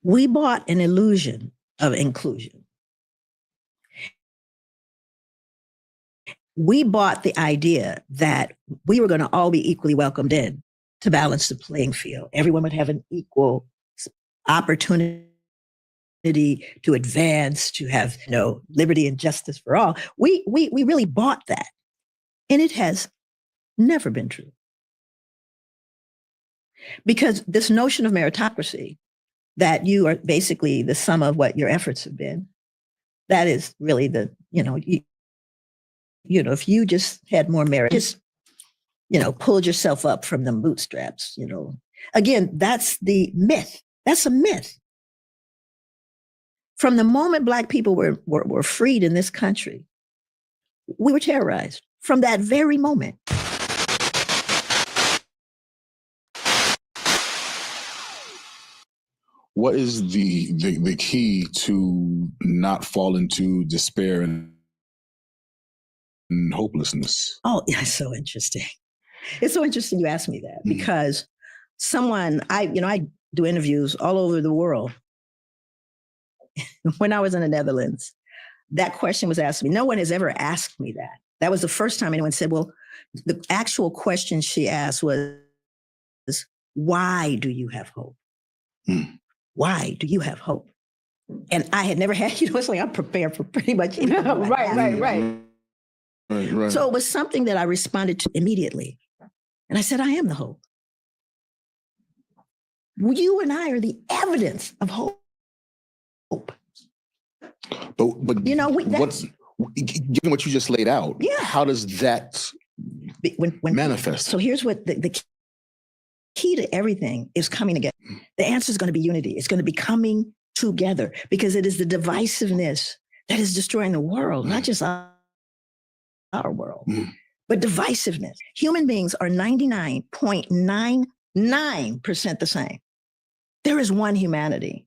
We bought an illusion of inclusion. We bought the idea that we were going to all be equally welcomed in to balance the playing field. Everyone would have an equal opportunity to advance, to have, liberty and justice for all. We really bought that. And it has never been true. Because this notion of meritocracy, that you are basically the sum of what your efforts have been, that is really the, if you just had more merit, just, pulled yourself up from the bootstraps, Again, that's the myth. That's a myth. From the moment Black people were freed in this country, we were terrorized from that very moment. What is the key to not fall into despair and hopelessness? Oh, yeah, it's so interesting. It's so interesting you asked me that, because I do interviews all over the world. When I was in the Netherlands, that question was asked me. No one has ever asked me that. That was the first time anyone said, well, the actual question she asked was, why do you have hope? Why do you have hope? And I had never had, it's like I'm prepared for pretty much anything. Right. So it was something that I responded to immediately. And I said, I am the hope. You and I are the evidence of hope. But given what you just laid out, how does that manifest? So here's what the key to everything is: coming together. The answer is going to be unity. It's going to be coming together, because it is the divisiveness that is destroying the world, not just our world, but divisiveness. Human beings are 99.99% the same. There is one humanity.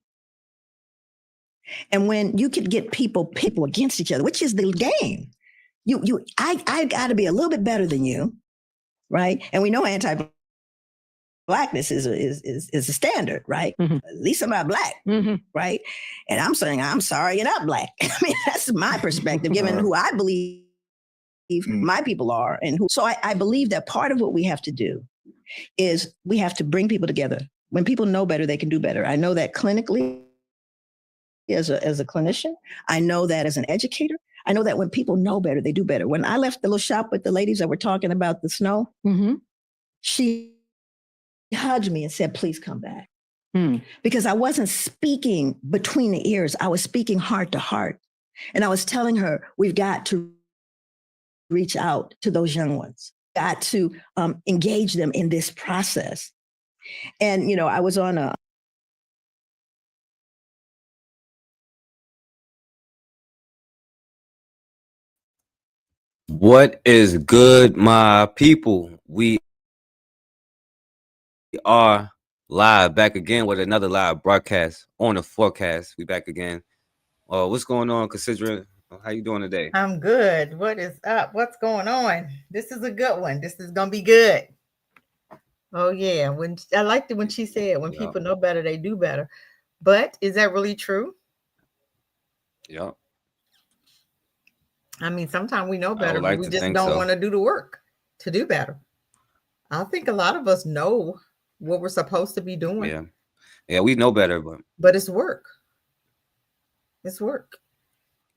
And when you could get people against each other, which is the game, I got to be a little bit better than you, right? And we know anti-Blackness is a standard, right? At least I'm not Black, right? And I'm saying, I'm sorry, you're not Black. I mean, that's my perspective, given who I believe my people are, and who. So I believe that part of what we have to do is we have to bring people together. When people know better, they can do better. I know that clinically. As a clinician, I know that as an educator, I know that when people know better, they do better. When I left the little shop with the ladies that were talking about the snow, she hugged me and said, please come back. Because I wasn't speaking between the ears. I was speaking heart to heart. And I was telling her, we've got to reach out to those young ones, got to engage them in this process. And, I was on a What is good, my people? We are live, back again with another live broadcast on the forecast. We back again. What's going on, Cassidra? How you doing today? I'm good. What is up? What's going on? This is a good one. This is gonna be good. Oh yeah. I liked it when she said, when people know better, they do better. But is that really true? Yeah. I mean, sometimes we know better, but we just don't want to do the work to do better. I think a lot of us know what we're supposed to be doing. Yeah, we know better, but it's work. It's work.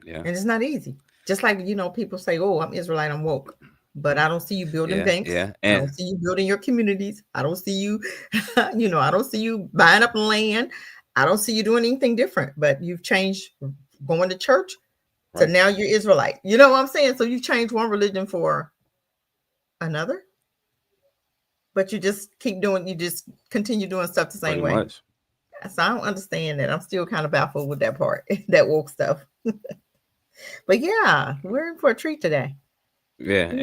Yeah. And it's not easy. Just like, people say, oh, I'm Israelite, I'm woke. But I don't see you building banks. Yeah. And I don't see you building your communities. I don't see you, I don't see you buying up land. I don't see you doing anything different. But you've changed going to church. So now you're Israelite. You know what I'm saying? So you change one religion for another, but you just continue doing stuff the same way. Much. So I don't understand that. I'm still kind of baffled with that part, that woke stuff. But yeah, we're in for a treat today. And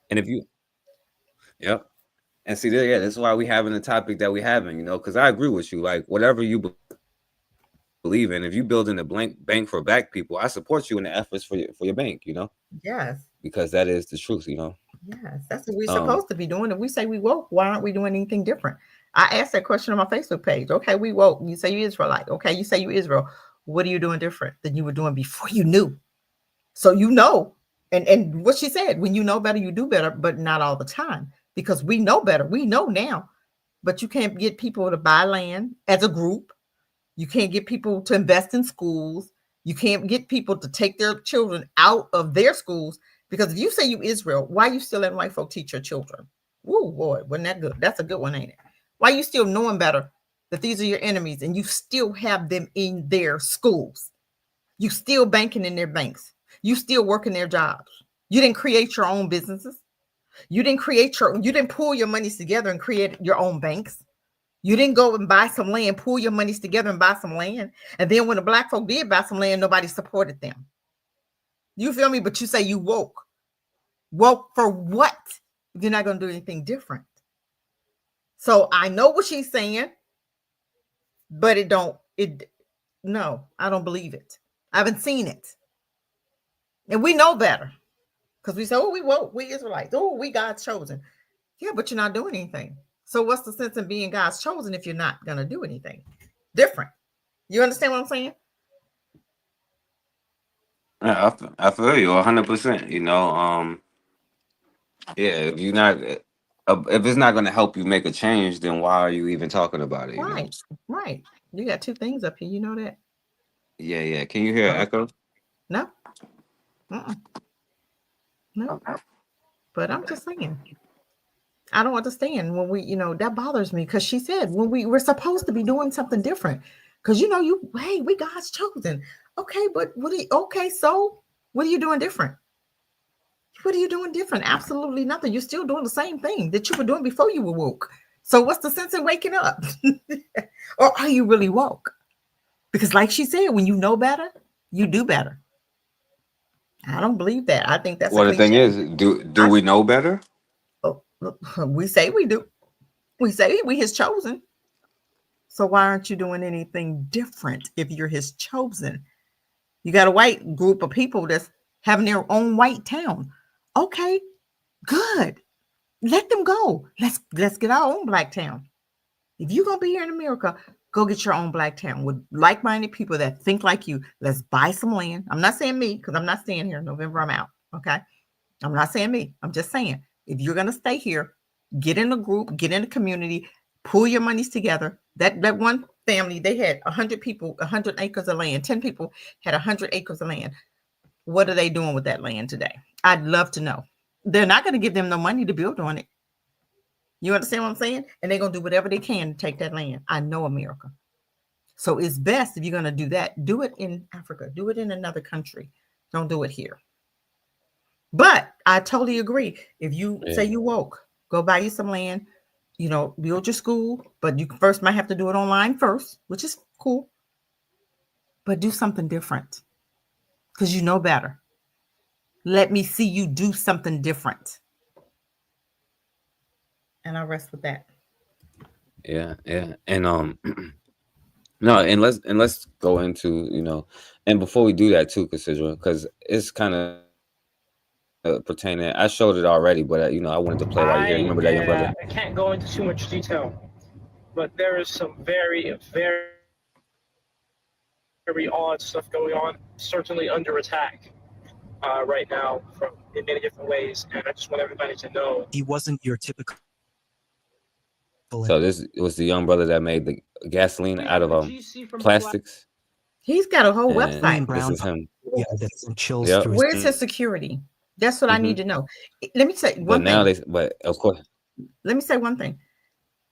if you, and see, that's why we having the topic that we having, because I agree with you. Like, whatever you believe in, if you building a bank for Black people, I support you in the efforts for your bank, Yes, because that is the truth, yes, that's what we're supposed to be doing. If we say we woke, why aren't we doing anything different? I asked that question on my Facebook page. Okay, we woke. You say you Israelite. Okay, you say you Israel. What are you doing different than you were doing before you knew? So you know, and what she said, when you know better, you do better, but not all the time, because we know better. We know now, but you can't get people to buy land as a group. You can't get people to invest in schools. You can't get people to take their children out of their schools, because if you say you Israel, why are you still letting white folk teach your children? Woo, boy, wasn't that good? That's a good one, ain't it? Why are you still knowing better that these are your enemies and you still have them in their schools? You still banking in their banks. You still working their jobs. You didn't create your own businesses. You didn't pull your monies together and create your own banks. You didn't go and buy some land, pull your monies together and buy some land. And then when the black folk did buy some land, nobody supported them. You feel me? But you say you woke. Woke for what? If you're not going to do anything different. So I know what she's saying, but no, I don't believe it. I haven't seen it. And we know better. Because we say, oh, we woke, we Israelites. Oh, we God's chosen. Yeah, but you're not doing anything. So what's the sense in being God's chosen if you're not going to do anything different? You understand what I'm saying? Yeah, I feel you 100%. You know, yeah, if you're not, if it's not going to help you make a change, then why are you even talking about it? Right, right. You got two things up here. You know that? Yeah. Can you hear echo? No. No. But I'm just saying. I don't understand when we, that bothers me, because she said when we're supposed to be doing something different. Because hey, we God's chosen. Okay, but so what are you doing different? What are you doing different? Absolutely nothing. You're still doing the same thing that you were doing before you were woke. So what's the sense in waking up? Or are you really woke? Because like she said, when you know better, you do better. I don't believe that. I think that's the thing is, do we know better? We say we do. We say we his chosen. So why aren't you doing anything different if you're his chosen? You got a white group of people that's having their own white town. Okay, good. Let them go. Let's get our own black town. If you're gonna be here in America, go get your own black town with like-minded people that think like you. Let's buy some land. I'm not saying me, because I'm not staying here in November. I'm out. Okay. I'm not saying me. I'm just saying, if you're gonna stay here, get in a group, get in a community, pull your monies together. That one family, they had 100 people, 100 acres of land. 10 people had 100 acres of land. What are they doing with that land today? I'd love to know. They're not going to give them the money to build on it. You understand what I'm saying? And they're going to do whatever they can to take that land. I know America. So it's best, if you're going to do that, do it in Africa. Do it in another country. Don't do it here. But I totally agree. If you say you woke, go buy you some land, build your school, but you first might have to do it online first, which is cool. But do something different, because you know better. Let me see you do something different. And I'll rest with that. Yeah. And no, and let's go into, and before we do that too, Cassidra, because it's kind of pertaining. I showed it already, but I wanted to play while you're here. You remember that young brother? I can't go into too much detail, but there is some very, very, very odd stuff going on. Certainly under attack right now in many different ways, and I just want everybody to know he wasn't your typical. So this was the young brother that made the gasoline out of plastics. He's got a whole website. This is him. Yeah, that's some chills. Yep. Where's his security? That's what I need to know. Let me say one thing. But of course. Let me say one thing.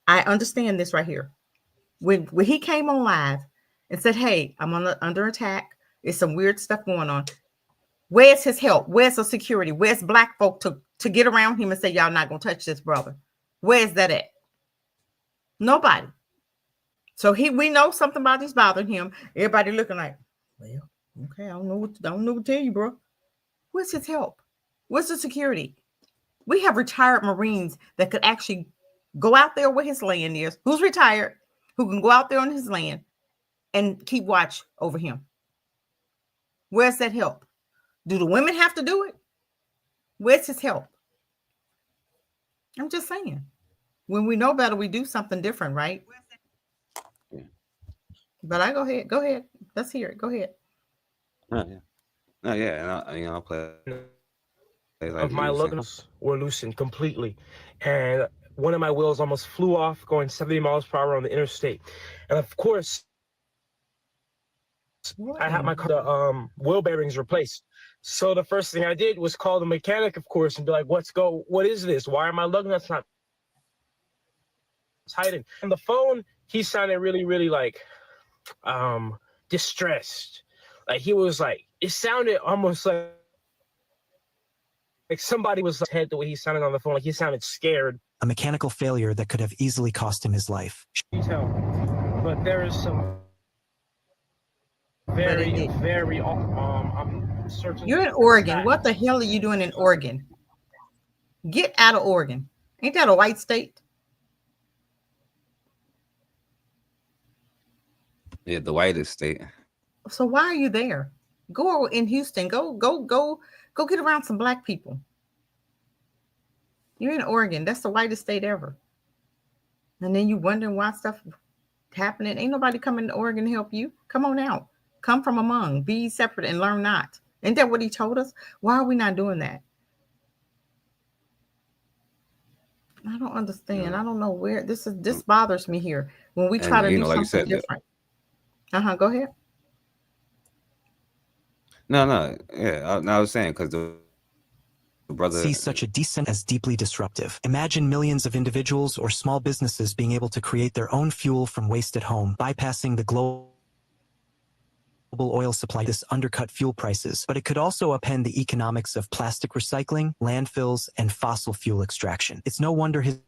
I understand this right here. When he came on live and said, "Hey, I'm under attack. There's some weird stuff going on." Where's his help? Where's the security? Where's black folk to get around him and say, "Y'all not gonna touch this brother"? Where's that at? Nobody. So we know something about this bothering him. Everybody looking like, well, okay, I don't know what to tell you, bro. Where's his help? Where's the security? We have retired Marines that could actually go out there where his land is, who's retired, who can go out there on his land and keep watch over him. Where's that help? Do the women have to do it? Where's his help? I'm just saying. When we know better, we do something different, right? Yeah. But I go ahead. Let's hear it. Go ahead. No, yeah, and I'll play like of my luggage were loosened completely, and one of my wheels almost flew off going 70 miles per hour on the interstate. And of course, I had my car, the wheel bearings replaced. So the first thing I did was call the mechanic, of course, and be like, what is this? Why are my lug nuts not tightened? On the phone, he sounded really, really like distressed. Like he was like, it sounded almost like somebody was head the way he sounded on the phone. Like he sounded scared. A mechanical failure that could have easily cost him his life. But there is some very, very, I'm searching. You're in Oregon. What the hell are you doing in Oregon? Get out of Oregon. Ain't that a white state? Yeah, the whitest state. So why are you there? Go in Houston. Go get around some black people. You're in Oregon. That's the whitest state ever. And then you wondering why stuff happening. Ain't nobody coming to Oregon to help you. Come on out. Come from among. Be separate and learn not. Isn't that what he told us? Why are we not doing that? I don't understand. I don't know where this bothers me here. When we try to do something different. Go ahead. No. Yeah, I was saying because the brother sees such a descent as deeply disruptive. Imagine millions of individuals or small businesses being able to create their own fuel from waste at home, bypassing the global oil supply. This undercut fuel prices, but it could also upend the economics of plastic recycling, landfills, and fossil fuel extraction. It's no wonder his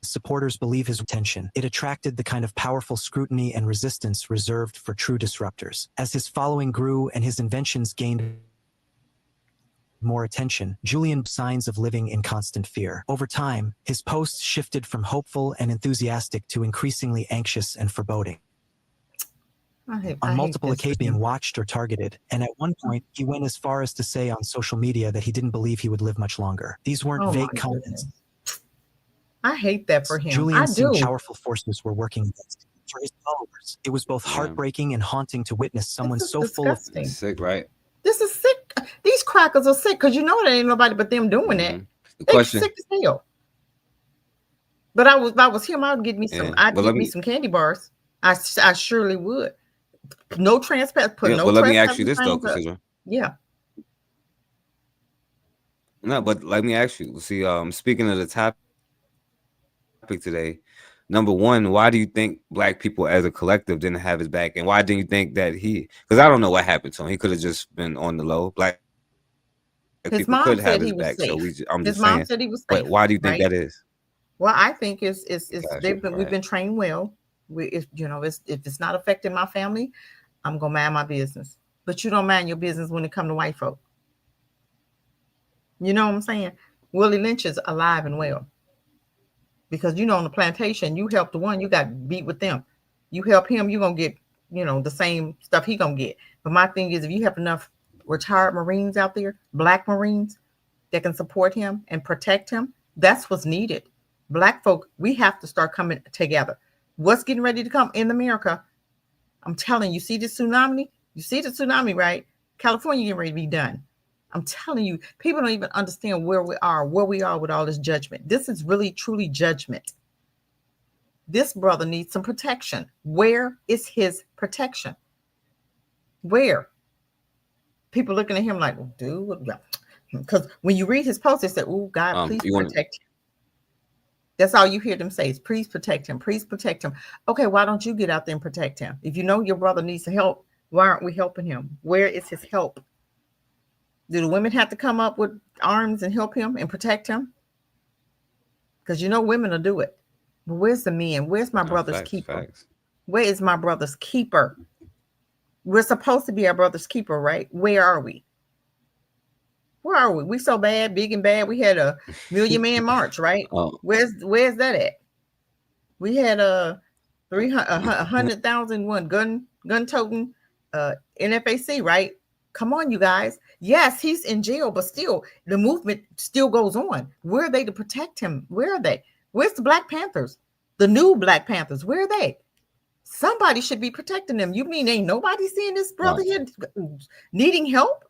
supporters believe his intention. It attracted the kind of powerful scrutiny and resistance reserved for true disruptors. As his following grew and his inventions gained more attention, Julian signs of living in constant fear. Over time, his posts shifted from hopeful and enthusiastic to increasingly anxious and foreboding. On multiple occasions being watched or targeted, and at one point, he went as far as to say on social media that he didn't believe he would live much longer. These weren't vague comments. I hate that for him. Julian seemed powerful forces were working against him. For his followers, it was both heartbreaking and haunting to witness someone so full of sick, right? This is sick. These crackers are sick because you know there ain't nobody but them doing it. They're sick as hell. But I was him. I would get me some. I'd get me some candy bars. I surely would. No transparent. But let me ask you this though, Cassidra. Yeah. No, but let me ask you. See, speaking of the topic today, number one, why do you think black people as a collective didn't have his back, and why didn't you think that because I don't know what happened to him. He could have just been on the low. Black people could have his back. So I'm just saying. Said he was safe, but why do you think that is? Well, I think we've been trained well. If it's not affecting my family, I'm gonna mind my business. But you don't mind your business when it comes to white folk. You know what I'm saying? Willie Lynch is alive and well. Because on the plantation, you help the one, you got beat with them. You help him, you're gonna get, the same stuff he gonna get. But my thing is, if you have enough retired Marines out there, black Marines that can support him and protect him, that's what's needed. Black folk, we have to start coming together. What's getting ready to come in America? I'm telling you, see the tsunami? You see the tsunami, right? California getting ready to be done. I'm telling you, people don't even understand where we are with all this judgment. This is really, truly judgment. This brother needs some protection. Where is his protection? Where? People looking at him like, dude, because when you read his post, they said, oh, God, please protect him. That's all you hear them say is, please protect him. Please protect him. Okay, why don't you get out there and protect him? If you know your brother needs help, why aren't we helping him? Where is his help? Do the women have to come up with arms and help him and protect him? Because women will do it. But where's the men? Where's my brother's keeper? Facts. Where is my brother's keeper? We're supposed to be our brother's keeper, right? Where are we? Where are we? We so bad, big and bad. We had a Million Man March, right? Oh. Where's that at? We had 100,000 gun toting NFAC, right? Come on, you guys. Yes, he's in jail, but still, the movement still goes on. Where are they to protect him? Where are they? Where's the Black Panthers? The new Black Panthers, where are they? Somebody should be protecting them. You mean ain't nobody seeing this brother here needing help?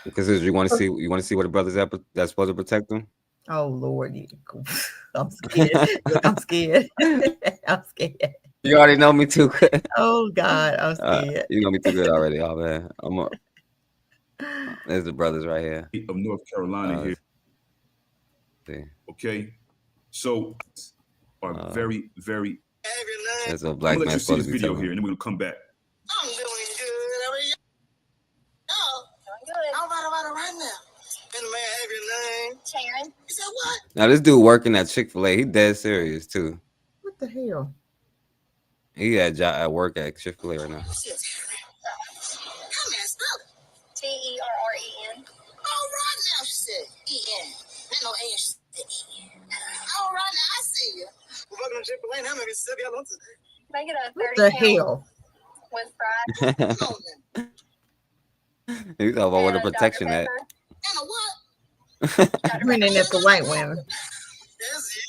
Because you want to see what the brothers that's supposed to protect them. Oh Lord, I'm scared. Look, I'm scared. I'm scared. You already know me too good. Oh God, I'm scared. You know me too good already. Oh man, there's the brothers right here of North Carolina here. See. Okay, so are very, very. There's a black man supposed to be video here, and then we're gonna come back. I'm doing good. How are you? Oh, doing good. I'm right now. And man, have your name? Sharon. You said what? Now this dude working at Chick-fil-A, he dead serious too. What the hell? He at work at Chick-fil-A right now. How man spell it? Terren. All right now, she said E-N. Ain't no A, she said E-N. All right now, I see you. We're welcome to Chick-fil-A. I'm in Mississippi. I love today. Can I get a 30 What the hell? with fries? He's talking about where the protection at. And a what? Grinning at the white women. That's it.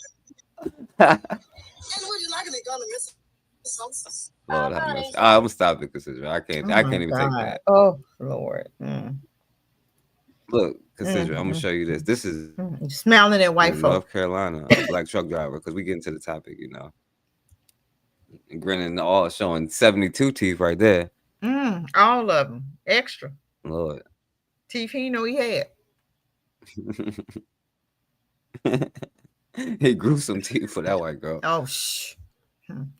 And what you like? They gonna miss sauces. Lord have mercy. I'm gonna stop it, Cassidra. I can't even take that. Oh Lord. Mm. Look, Cassidra, I'm gonna show you this. This is smiling at white folks. North Carolina, a black truck driver, because we get into the topic, you know. And grinning, all showing 72 teeth right there. All of them. Extra. Lord. Teeth he know he had. He grew some teeth for that white girl. Oh shh.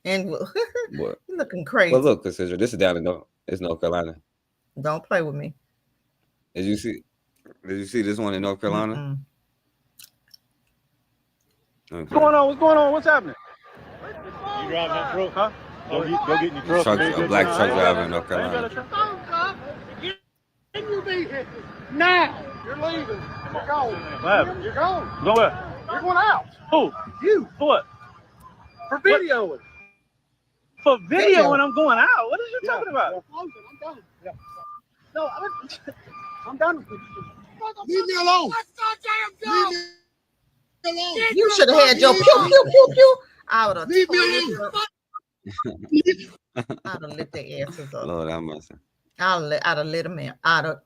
And What? looking crazy. Well, look, Cassidra, this is down in North Carolina. Don't play with me. Did you see this one in North Carolina? What's going on? What's going on? What's happening? You driving that truck, huh? Go get in your truck. A black truck driver in North Carolina. Can you be here now? You're leaving. You're going. You're going. Go where? You're going out. Who? You. For what? For videoing. For videoing, I'm going out. What are you talking about? I'm done. Yeah. No, I'm done with you. Leave me alone. Leave me alone. You should have had your pew pew pew pew. I would have. Leave me alone. I'd have lit their asses up. Lord, I must. I'd have lit them in.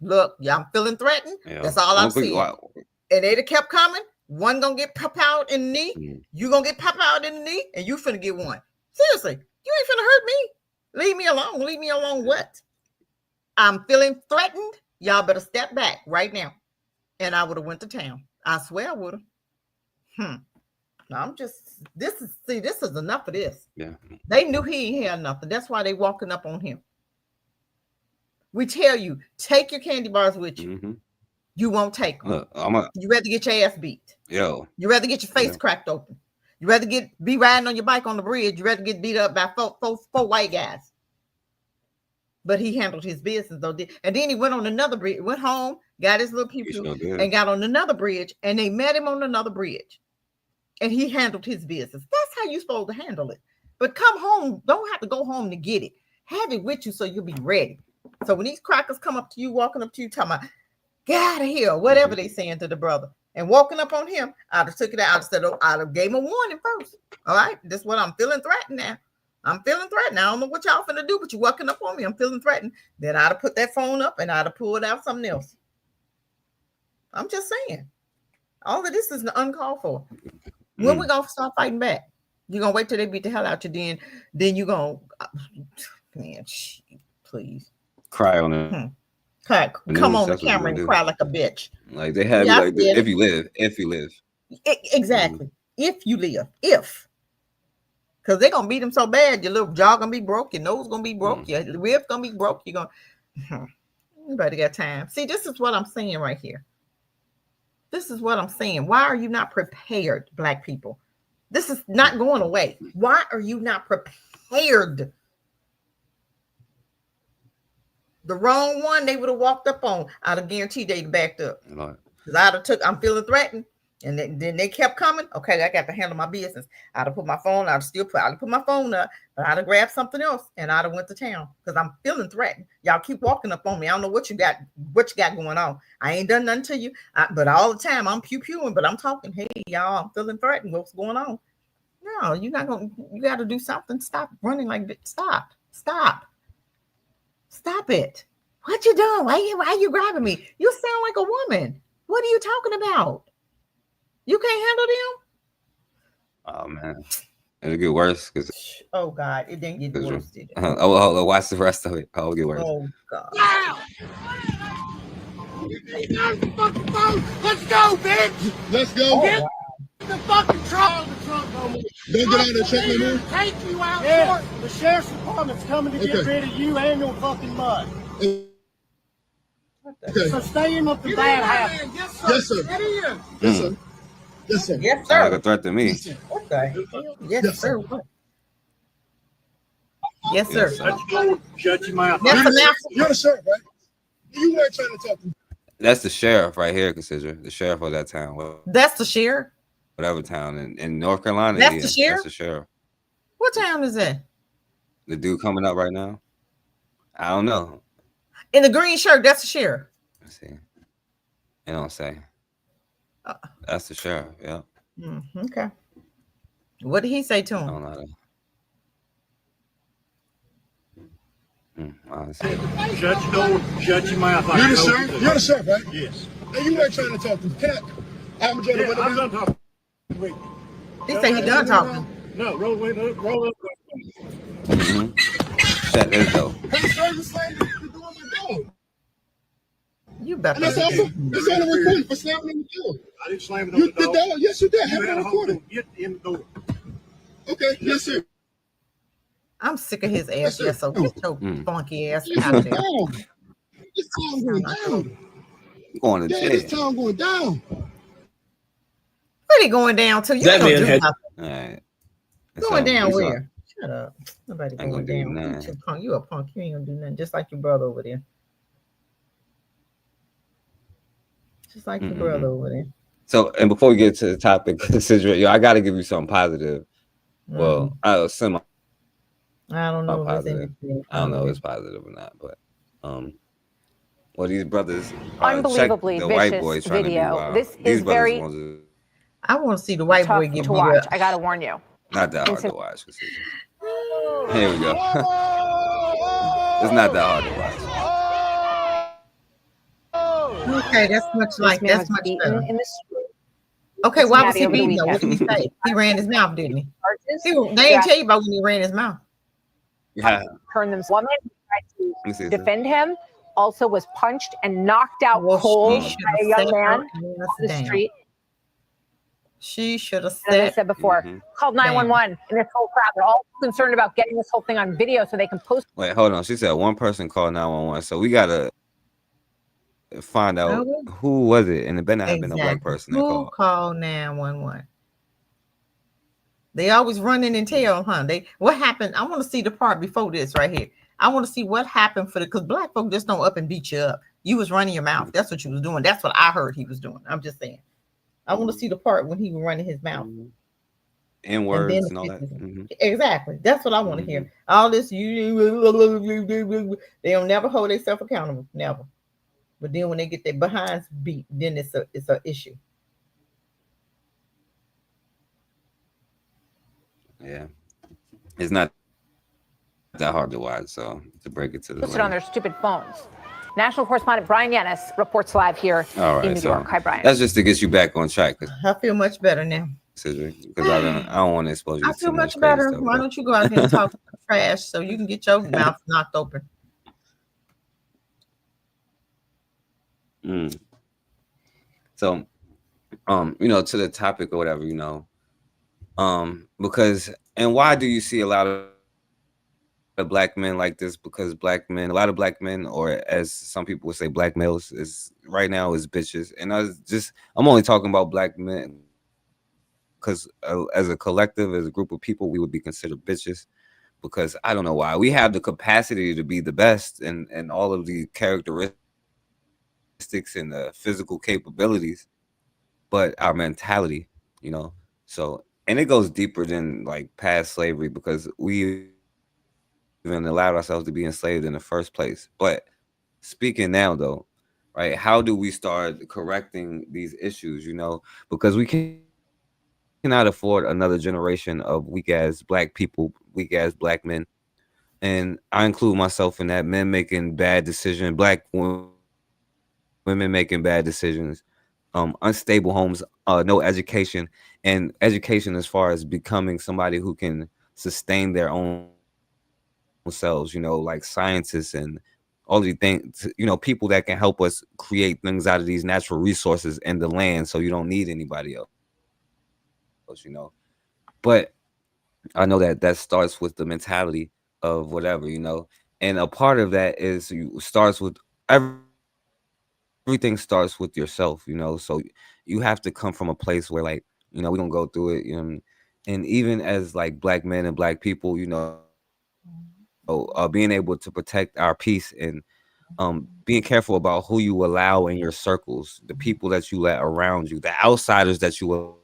Look, I'm feeling threatened. Yeah. That's all I'm seeing. And they'd have kept coming. One gonna get pop out in the knee. You gonna get pop out in the knee, and you finna get one. Seriously, you ain't finna hurt me. Leave me alone. Leave me alone. What? I'm feeling threatened. Y'all better step back right now. And I would have went to town. I swear I would have. No, this is enough of this. Yeah. They knew he ain't had nothing. That's why they walking up on him. We tell you, take your candy bars with you. You won't take them. Look, you rather get your ass beat. Yo. You rather get your face cracked open. You rather be riding on your bike on the bridge. You rather get beat up by four white guys. But he handled his business though. And then he went on another bridge, went home, got his little people and got on another bridge. And they met him on another bridge. And he handled his business. That's how you're supposed to handle it. But come home. Don't have to go home to get it. Have it with you so you'll be ready. So when these crackers come up to you, walking up to you, talking about, get out of here, whatever they saying to the brother, and walking up on him, I'd have took it out. I'd have gave him a warning first. All right, this is what I'm feeling threatened now. I'm feeling threatened. I don't know what y'all finna do, but you walking up on me. I'm feeling threatened. Then I'd have put that phone up and I'd have pulled out something else. I'm just saying. All of this is uncalled for. When we gonna start fighting back? You gonna wait till they beat the hell out you? Then you gonna, man, please cry on it. Come on the camera and cry like a bitch. Like they have you like this, if you live. Exactly. If you live. Because they're gonna beat him so bad, your little jaw gonna be broke, your nose gonna be broke, your ribs gonna be broke. You're gonna anybody got time. See, this is what I'm saying right here. This is what I'm saying. Why are you not prepared, Black people? This is not going away. Why are you not prepared? The wrong one they would have walked up on. I'd have guaranteed they'd backed up. Because I'd have I'm feeling threatened. And then they kept coming. Okay, I got to handle my business. I'd have put my phone. I'd have put my phone up, but I'd have grabbed something else and I'd have went to town because I'm feeling threatened. Y'all keep walking up on me. I don't know what you got going on. I ain't done nothing to you, but all the time I'm pew-pewing, but I'm talking. Hey, y'all, I'm feeling threatened. What's going on? No, you're not gonna. You got to do something. Stop running like this. Stop it. What you doing? Why you grabbing me? You sound like a woman. What are you talking about? You can't handle them? Oh man, it'll get worse because. Oh God, it didn't get worse. Did it? Oh, watch the rest of it. Oh, it'll get worse. Oh God. Wow. Let's go, bitch. Let's go. Get the fucking trunk. Don't get out of the truck no more. Take you out. Yeah. The sheriff's department's coming to get rid of you and your fucking mud. Okay. So stay in with the bad habits. Yes, sir. Get in. Yes, sir. Yes, sir. Yes, Sounds like sir. a threat to me. What the hell? Yes, sir. Yes, sir. Let's go. Shut your mouth. You're the sheriff, right? You weren't trying to talk to me. That's the sheriff right here, Cassidra. The sheriff of that town. That's the sheriff. Whatever town in North Carolina. That's the sheriff. That's the sheriff. What town is that? The dude coming up right now. I don't know. In the green shirt, that's the sheriff. Let's see. It don't say. That's the sheriff. Yeah. Okay. What did he say to I him? don't know. Shut your door. Shut your mouth. You're the sheriff. You're the sheriff, right? Yes. And you weren't trying to talk to me. I'm done talking. Wait. He said he done talking. No, roll up. Shut this door. Hey, sir, you slamming the door on my door. You better. And that's on the recording for slamming in the door. I didn't slam it on the door. Yes, you did. Have it had on a recording. Get in the door. Okay, yes, sir. I'm sick of his ass. Yes, so get your funky ass out there. This town going down. Going to jail. This town going down. What are you going down to? You That don't man do had- nothing. All right. Going down It's where? Shut up. Nobody Ain't going gonna do down. nothing. You too punk. You a punk. You ain't gonna do nothing. Just like your brother over there. Just like your brother over there. So, and before we get to the topic, Cassidra, I got to give you something positive. Well, semi. I don't know. Positive. I don't know if it's positive or not, but well, these brothers unbelievably the vicious white boys trying video. to be wild. This These is very I want to see the white tough boy get to beat watch. up. I gotta warn you. Not that hard to watch. Here we go. It's not that hard to watch. Okay, that's much like This man that's was much beaten better. in the street. Okay, why was he over the beating? What did he weekend. say? He ran his mouth, didn't he? They didn't tell you about when he ran his mouth. Yeah. Turn them. Woman who tried Let me see to this. defend him also was punched and knocked out cold by a young man on the street. She should have As I said. said before, called 911, and this whole crowd, they're all concerned about getting this whole thing on video so they can post. Wait, hold on. She said one person called 911, so we gotta find out who was it, and it better not have been a black person that Who called. called 911? They always running and tell, huh? What happened? I want to see the part before this right here. I want to see what happened because black folk just don't up and beat you up. You was running your mouth. That's what you was doing. That's what I heard he was doing. I'm just saying. I want to see the part when he was running his mouth. In words and all that. Exactly. That's what I want to hear. All this they don't never hold themselves accountable. Never. But then when they get their behinds beat, then it's a issue. Yeah. It's not that hard to watch, so to break it to the Posted on their stupid phones. National correspondent Brian Yanis reports live here in New York. Hi, Brian. That's just to get you back on track. I feel much better now. Because I don't want to expose you. I feel much better. Why don't you go out here and talk trash so you can get your mouth knocked open? So, to the topic or whatever, because and why do you see a lot of black men like this? Because a lot of black men, or as some people would say, black males, is right now is bitches. And I'm only talking about black men because as a collective, as a group of people, we would be considered bitches. Because I don't know why we have the capacity to be the best and all of the characteristics and the physical capabilities, but our mentality, you know. So, and it goes deeper than like past slavery because we even allowed ourselves to be enslaved in the first place. But speaking now, though, right? How do we start correcting these issues? You know, because we cannot afford another generation of weak ass black people, weak ass black men, and I include myself in that. Men making bad decisions, black women making bad decisions, unstable homes, no education, and education as far as becoming somebody who can sustain their own selves, you know, like scientists and all these things, you know, people that can help us create things out of these natural resources and the land so you don't need anybody else, you know. But I know that that starts with the mentality of whatever, you know, and a part of that is you starts with everything starts with yourself, you know. So you have to come from a place where, like, you know, we're gonna go through it, you know, and even as like black men and black people, you know, being able to protect our peace and being careful about who you allow in your circles, the people that you let around you, the outsiders that you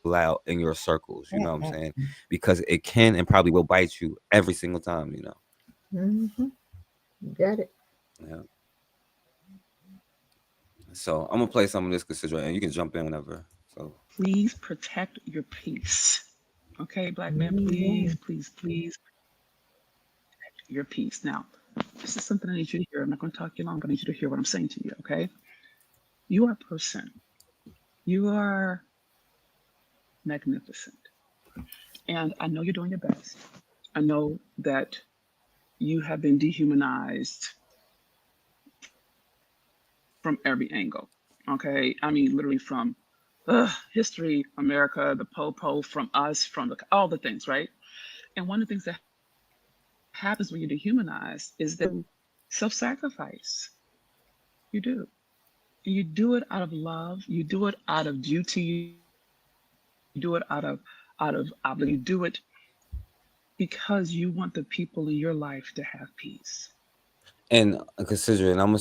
allow in your circles, you know what I'm saying? Because it can and probably will bite you every single time, you know. Mm-hmm. You got it. Yeah. So I'm gonna play some of this consider, and you can jump in whenever. So please protect your peace. Okay, black men, please, please, please protect your peace. Now, this is something I need you to hear. I'm not going to talk you long, but I need you to hear what I'm saying to you, okay? You are a person. You are magnificent. And I know you're doing your best. I know that you have been dehumanized from every angle, okay? I mean, literally from history, America, the po-po, from us, from all the things, right? And one of the things that happens when you dehumanize is that you self-sacrifice. You do. And you do it out of love. You do it out of duty. You do it out of obligation. You do it because you want the people in your life to have peace. and considering, I'm gonna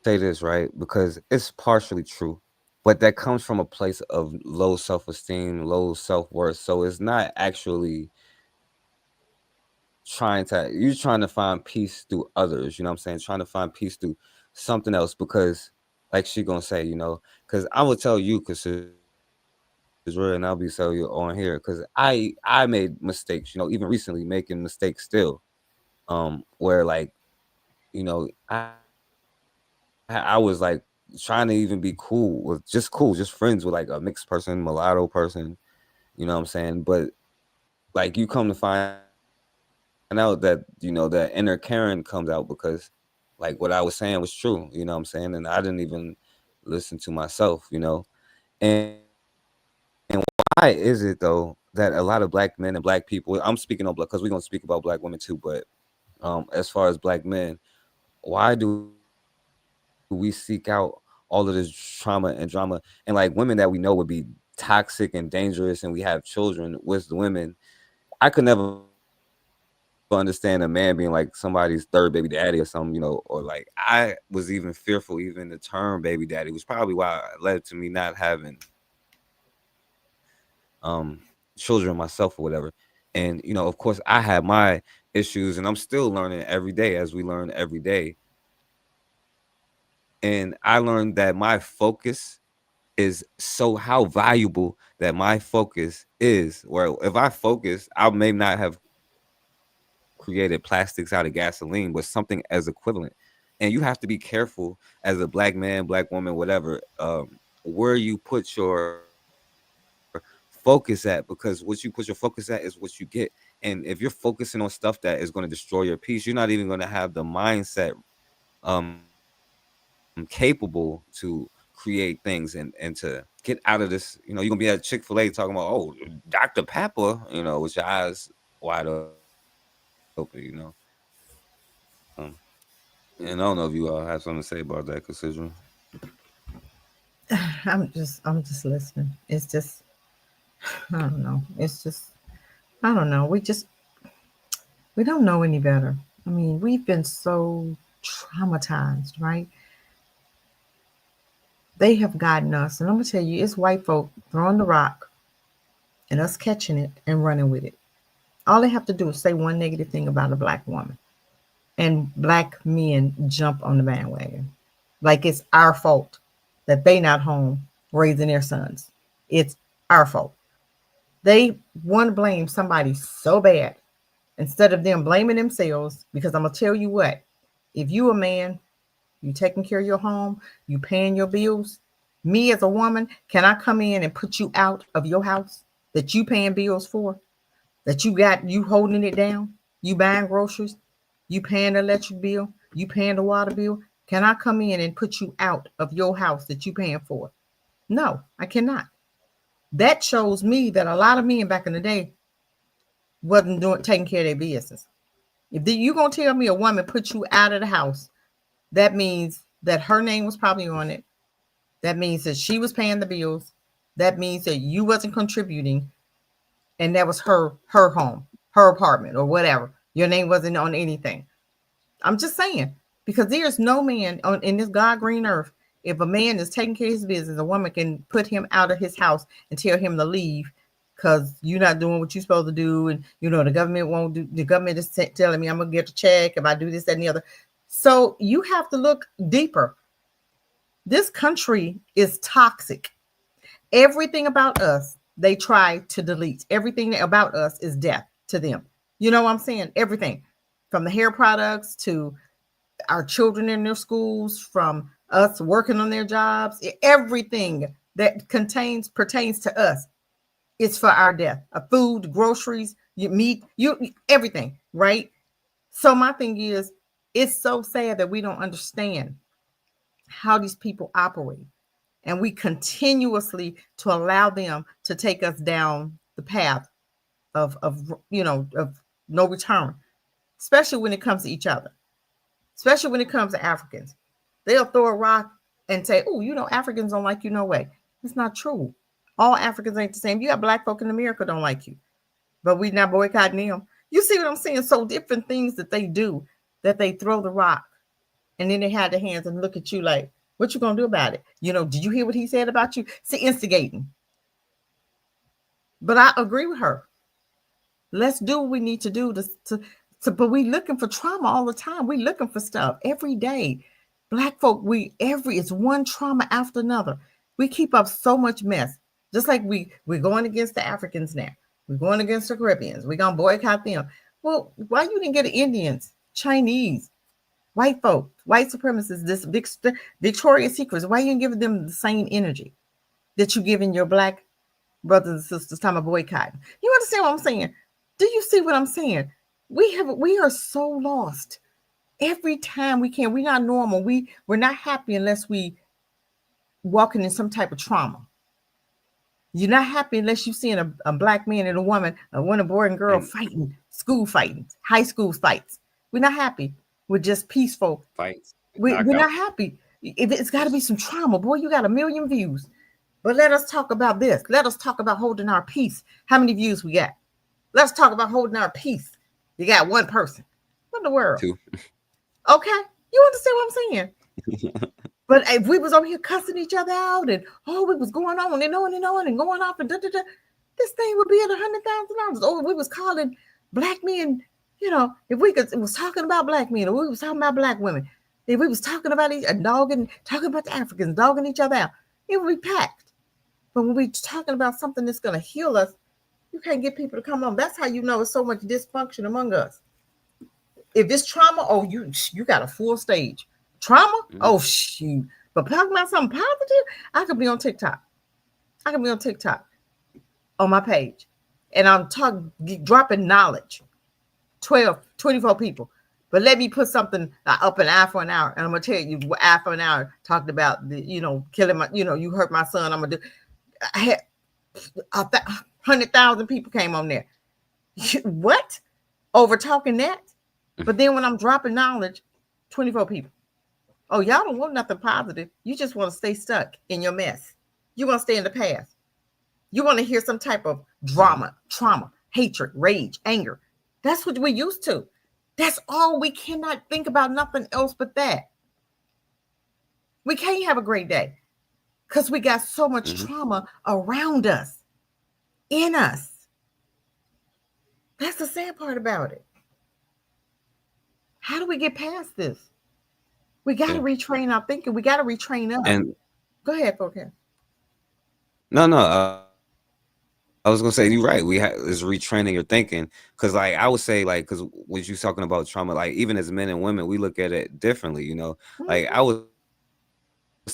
say this right because it's partially true, but that comes from a place of low self-esteem, low self-worth. So it's not actually you're trying to find peace through others, you know what I'm saying? Trying to find peace through something else because like she gonna say, you know, because I will tell you because it's real and I'll be telling you on here because I made mistakes, you know, even recently making mistakes still. Where like, you know, I was like trying to even be cool, just friends with like a mixed person, mulatto person, you know what I'm saying? But like you come to find out that, you know, that inner Karen comes out because like what I was saying was true, you know what I'm saying? And I didn't even listen to myself, you know? And why is it though that a lot of black men and black people, I'm speaking on black because we're gonna speak about black women too, but as far as black men, why do we seek out all of this trauma and drama and like women that we know would be toxic and dangerous and we have children with the women? I could never understand a man being like somebody's third baby daddy or something, you know, or like I was even fearful even the term baby daddy was probably why it led to me not having children myself or whatever. And you know, of course I had my issues and I'm still learning every day as we learn every day. And I learned that my focus is so how valuable that my focus is. Where if I focus, I may not have created plastics out of gasoline, but something as equivalent. And you have to be careful as a black man, black woman, whatever, where you put your focus at, because what you put your focus at is what you get. And if you're focusing on stuff that is going to destroy your peace, you're not even going to have the mindset capable to create things and to get out of this. You know, you're gonna be at Chick-fil-A talking about, oh, Dr. Pepper, you know, with your eyes wide open, you know. And I don't know if you all have something to say about that, considering. I'm just listening. It's just, I don't know. It's just, I don't know. We don't know any better. I mean, we've been so traumatized, right? They have gotten us, and I'm gonna tell you, it's white folk throwing the rock and us catching it and running with it. All they have to do is say one negative thing about a black woman, and black men jump on the bandwagon. Like it's our fault that they not home raising their sons. It's our fault. They want to blame somebody so bad instead of them blaming themselves. Because I'm gonna tell you what, if you a man, you taking care of your home, you paying your bills. Me as a woman, can I come in and put you out of your house that you paying bills for? That you holding it down? You buying groceries? You paying the electric bill? You paying the water bill? Can I come in and put you out of your house that you paying for? No, I cannot. That shows me that a lot of men back in the day wasn't taking care of their business. If you gonna tell me a woman put you out of the house, that means that her name was probably on it. That means that she was paying the bills. That means that you wasn't contributing, and that was her home, her apartment, or whatever. Your name wasn't on anything. I'm just saying, because there's no man in this God green earth. If a man is taking care of his business, a woman can put him out of his house and tell him to leave because you're not doing what you're supposed to do. And, the government won't do. The government is telling me I'm going to get a check if I do this, that, and the other. So you have to look deeper. This country is toxic. Everything about us, they try to delete. Everything about us is death to them. You know what I'm saying? Everything from the hair products to our children in their schools, from us working on their jobs, everything that pertains to us is for our death. Food, groceries, meat, everything, right? So my thing is, it's so sad that we don't understand how these people operate, and we continuously to allow them to take us down the path of no return, especially when it comes to each other. Especially when it comes to Africans. They'll throw a rock and say, oh, Africans don't like you, no way. It's not true. All Africans ain't the same. You got black folk in America don't like you, but we not boycotting them. You see what I'm saying? So different things that they do, that they throw the rock and then they have their hands and look at you like, what you gonna do about it? Did you hear what he said about you? See, instigating. But I agree with her. Let's do what we need to do but we looking for trauma all the time. We looking for stuff every day. Black folk, it's one trauma after another. We keep up so much mess. Just like we're going against the Africans now. We're going against the Caribbeans. We're gonna boycott them. Well, why you didn't get the Indians, Chinese, white folk, white supremacists, this big Victoria's Secrets? Why you didn't give them the same energy that you giving your black brothers and sisters time of boycotting? You understand what I'm saying? Do you see what I'm saying? We are so lost every time we can. We're not normal. We're not happy unless we walking in some type of trauma. You're not happy unless you're seeing a black man and a woman, a boy and girl fighting, school fighting, high school fights. We're not happy. We're just peaceful fights. We're not happy. It's got to be some trauma. Boy, you got 1 million views. But let us talk about this. Let us talk about holding our peace. How many views we got? Let's talk about holding our peace. You got one person. What in the world? 2. Okay. You understand what I'm saying? But if we was over here cussing each other out and it was going on and on and on and going off and this thing would be at $100,000. Or we was calling black men, if we was talking about black men, or we was talking about black women, if we was talking about talking about the Africans, dogging each other out, it would be packed. But when we talking about something that's going to heal us, you can't get people to come on. That's how you know it's so much dysfunction among us. If it's trauma, you got a full stage. Trauma? Oh, shoot. But talking about something positive, I could be on TikTok. On my page. And I'm dropping knowledge. 24 people. But let me put something up an eye for an hour. And I'm going to tell you what eye for an hour talked about, killing my, you hurt my son. I'm going to do. I had 100,000 people came on there. What? Over talking that? But then when I'm dropping knowledge, 24 people. Oh, y'all don't want nothing positive. You just want to stay stuck in your mess. You want to stay in the past. You want to hear some type of drama, trauma, hatred, rage, anger. That's what we're used to. That's all. We cannot think about nothing else but that. We can't have a great day. because we got so much trauma around us, in us. That's the sad part about it. How do we get past this? We got to retrain our thinking. We got to retrain us. And go ahead, okay. No, I was gonna say you're right. Is retraining your thinking, because like I would say, like, because when you talking about trauma, like even as men and women, we look at it differently. You know, like I was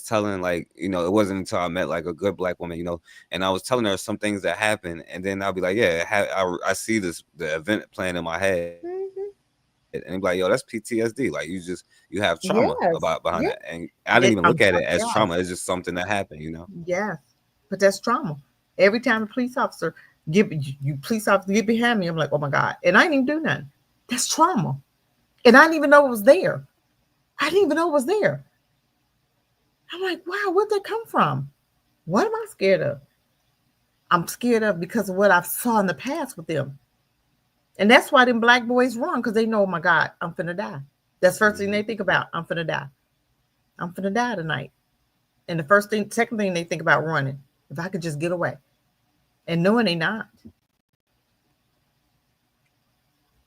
telling, like, you know, it wasn't until I met like a good black woman, you know, and I was telling her some things that happened, and then I'll be like, yeah, I see the event playing in my head, and be like, yo, that's PTSD. Like you have trauma behind that, and I didn't even look at it as trauma. It's just something that happened, you know. Yes, but that's trauma. Every time a police officer get behind me, I'm like, oh my God. And I didn't even do nothing. That's trauma. And I didn't even know it was there. I'm like, wow, where'd that come from? What am I scared of? I'm scared of because of what I saw in the past with them. And that's why them black boys run, because they know, oh my God, I'm finna die. That's the first thing they think about. I'm finna die. I'm finna die tonight. And the second thing they think about running. If I could just get away. And knowing they not.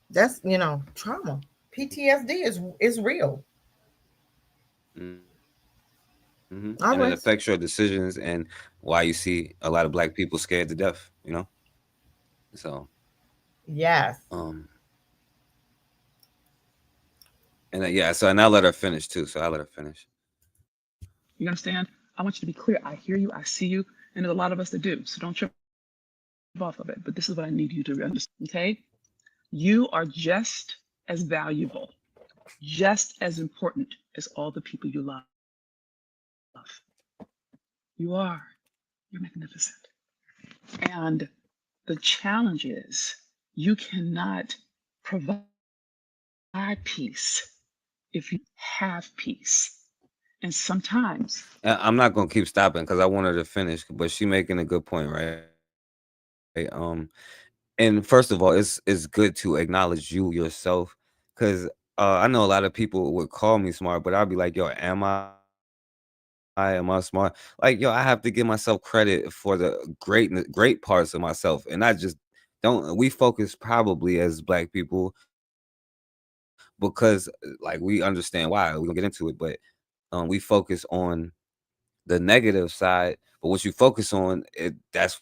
That's, trauma. PTSD is real. And it affects your decisions and why you see a lot of black people scared to death, you know? So. Yes. And so and I'll let her finish too. So I'll let her finish. You understand? I want you to be clear. I hear you. I see you. And there's a lot of us that do. So don't trip off of it. But this is what I need you to understand. Okay? You are just as valuable, just as important as all the people you love. You are. You're magnificent. And the challenge is you cannot provide peace if you have peace. And sometimes I'm not gonna keep stopping because I want her to finish, but she's making a good point, right? And first of all, it's good to acknowledge you yourself, because I know a lot of people would call me smart, but I'll be like, yo, am I smart? Like, yo, I have to give myself credit for the great parts of myself, and I just don't. We focus probably as black people because like we understand why. We're gonna get into it, but we focus on the negative side. But what you focus on, that's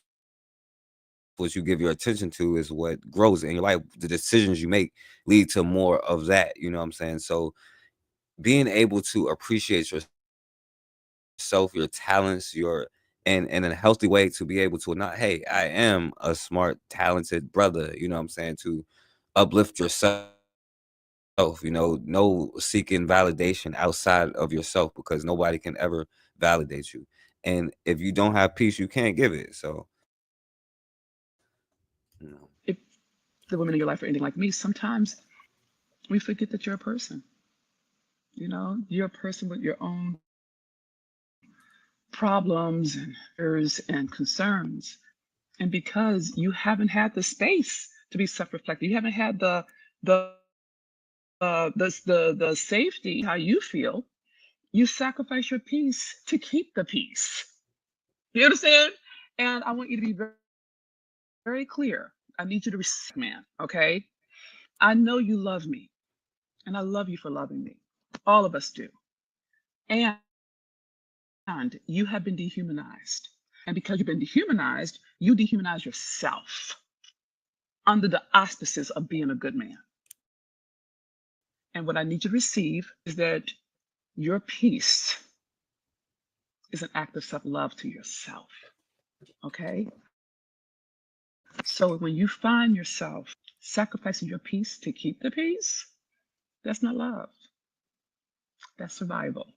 what you give your attention to is what grows in your life. The decisions you make lead to more of that. You know what I'm saying? So being able to appreciate yourself, your talents, and in a healthy way to be able to not, hey, I am a smart, talented brother, you know what I'm saying, to uplift yourself, you know, no seeking validation outside of yourself, because nobody can ever validate you. And if you don't have peace, you can't give it. So, you know. If the women in your life are anything like me, sometimes we forget that you're a person. You know, you're a person with your own problems and fears and concerns. And because you haven't had the space to be self-reflective, you haven't had the safety, how you feel, you sacrifice your peace to keep the peace. You understand? And I want you to be very, very clear. I need you to respect, man, okay? I know you love me, and I love you for loving me. All of us do. And you have been dehumanized. And because you've been dehumanized, you dehumanize yourself under the auspices of being a good man. And what I need you to receive is that your peace is an act of self-love to yourself. Okay? So when you find yourself sacrificing your peace to keep the peace, that's not love. That's survival.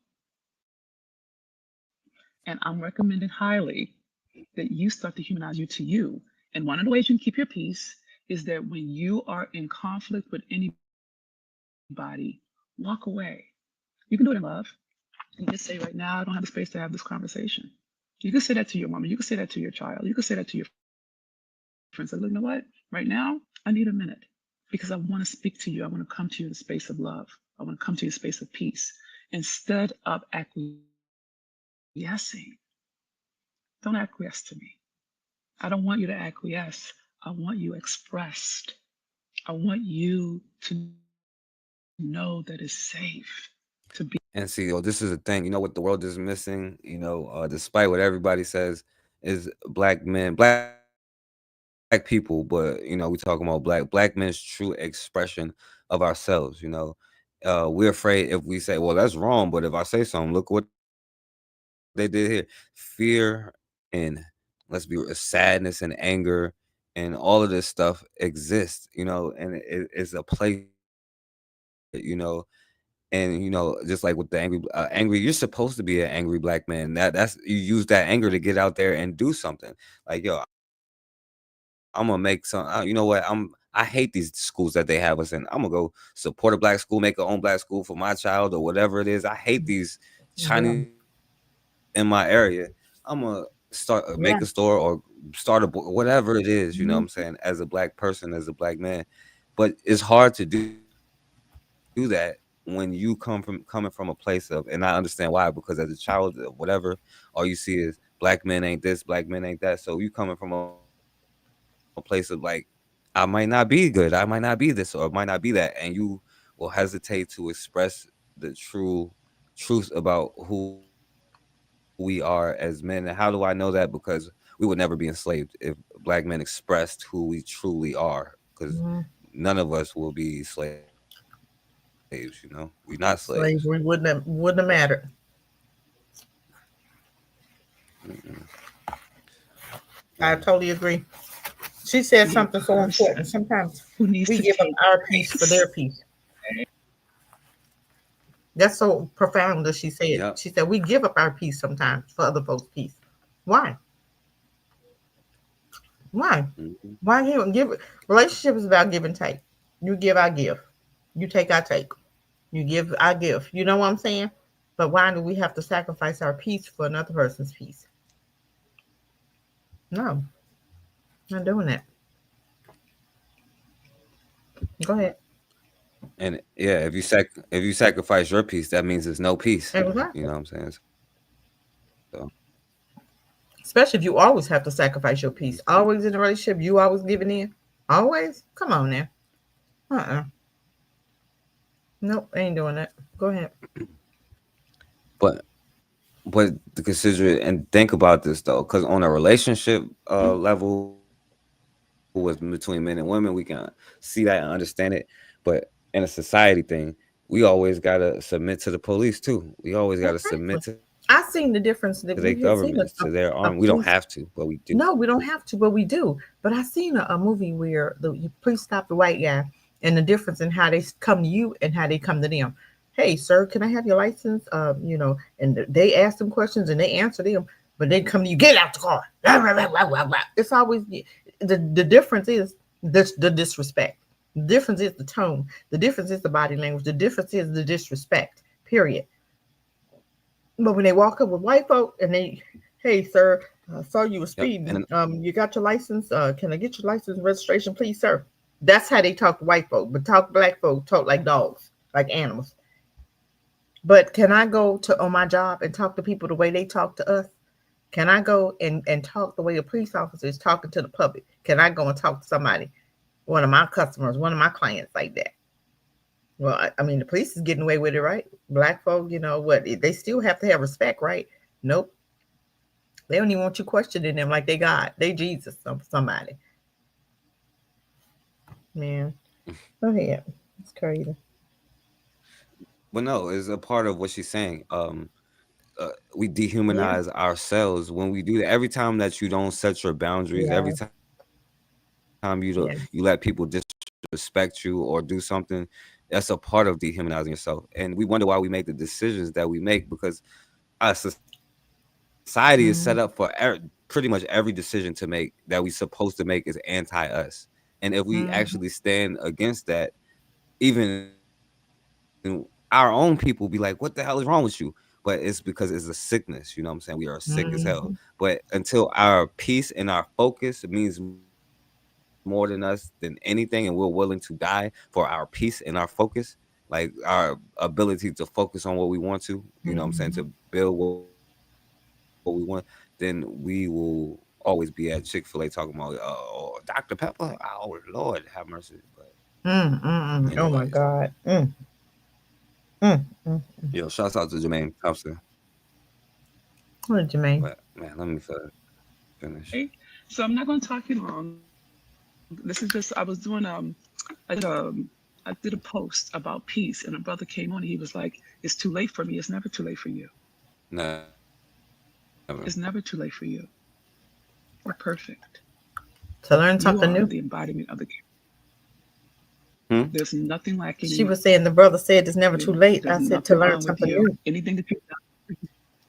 And I'm recommending highly that you start to humanize you to you. And one of the ways you can keep your peace is that when you are in conflict with anybody, walk away. You can do it in love. You can say, right now, I don't have the space to have this conversation. You can say that to your mama. You can say that to your child. You can say that to your friends. Say, look, you know what? Right now, I need a minute because I want to speak to you. I want to come to you in the space of love. I want to come to you in a space of peace instead of acquiescing Don't acquiesce to me. I don't want you to acquiesce. I want you expressed. I want you to know that it's safe to be. And see, this is the thing. You know what the world is missing? Despite what everybody says, is black men, black people. But we talking about black men's true expression of ourselves. We're afraid if we say, "Well, that's wrong," but if I say something, look what they did here. Fear and let's be sadness and anger and all of this stuff exists. And it's a place. And just like with the angry, you're supposed to be an angry black man. That's you use that anger to get out there and do something. Like, yo, I'm gonna make some. You know what? I hate these schools that they have us in. I'm gonna go support a black school, make a own black school for my child or whatever it is. I hate these Chinese in my area. I'm gonna start make a store or start a whatever it is. You know what I'm saying? As a black person, as a black man, but it's hard to do that when you coming from a place of, and I understand why, because as a child, whatever, all you see is black men ain't this, black men ain't that. So you coming from a place of like, I might not be good, I might not be this, or it might not be that, and you will hesitate to express the truth about who we are as men. And how do I know that? Because we would never be enslaved if black men expressed who we truly are, because none of us will be slaves. We're not slaves. Slavery wouldn't have mattered. I totally agree. She said something so important. Sometimes we give up our piece for their piece. That's so profound that she said. Yep. She said we give up our piece sometimes for other folks' piece. Why? Why? Why you give? Relationship is about give and take. You give, I give. You take, I take. You give, I give. You know what I'm saying? But why do we have to sacrifice our peace for another person's peace? No, not doing that. Go ahead. And yeah, if you sacrifice your peace, that means there's no peace. Exactly. You know what I'm saying? So. Especially if you always have to sacrifice your peace. Always in a relationship, you always giving in. Always? Come on now. Nope, ain't doing that. Go ahead. But to consider it and think about this though, because on a relationship level with between men and women, we can see that and understand it. But in a society thing, we always gotta submit to the police too. We always gotta submit to. I seen the difference that their government, to their arm. We don't have to, but we do. No, we don't have to, but we do. But I seen a movie where the police stopped the white guy, and the difference in how they come to you and how they come to them. Hey, sir, can I have your license? And they ask them questions and they answer them, but they come to you, get out the car. It's always the difference is the disrespect. The difference is the tone. The difference is the body language. The difference is the disrespect. Period. But when they walk up with white folk and they, hey, sir, I saw you were speeding. You got your license? Can I get your license and registration, please, sir? That's how they talk to white folk. But black folk talk like dogs, like animals. But can I go on my job and talk to people the way they talk to us? Can I go and talk the way a police officer is talking to the public? Can I go and talk to somebody, one of my customers, one of my clients like that? Well, I mean, the police is getting away with it, right? Black folk, what? They still have to have respect, right? Nope. They don't even want you questioning them like they God. They Jesus, somebody. Man, go ahead. It's crazy. But no, it's a part of what she's saying. We dehumanize ourselves when we do that. Every time that you don't set your boundaries, every time you let people disrespect you or do something, that's a part of dehumanizing yourself. And we wonder why we make the decisions that we make, because our society is set up for pretty much every decision to make that we're supposed to make is anti-us. And if we actually stand against that, even our own people be like, what the hell is wrong with you? But it's because it's a sickness. You know what I'm saying? We are sick as hell. But until our peace and our focus means more than us than anything, and we're willing to die for our peace and our focus, like our ability to focus on what we want to, you know what I'm saying, to build we want, then we will always be at Chick-fil-A talking about Dr. Pepper. Oh Lord, have mercy. But anyway. Oh my God. Yo, shouts out to Jermaine Thompson. What, Jermaine? But man, let me finish. Okay. So I'm not going to talk you long. This is just, I was doing I did a post about peace, and a brother came on and he was like, "It's too late for me." It's never too late for you. No. It's never too late for you. We're perfect. To learn something new. The embodiment of the There's nothing lacking. She was saying, the brother said it's never too late. I said, to learn something new. Anything that you've done.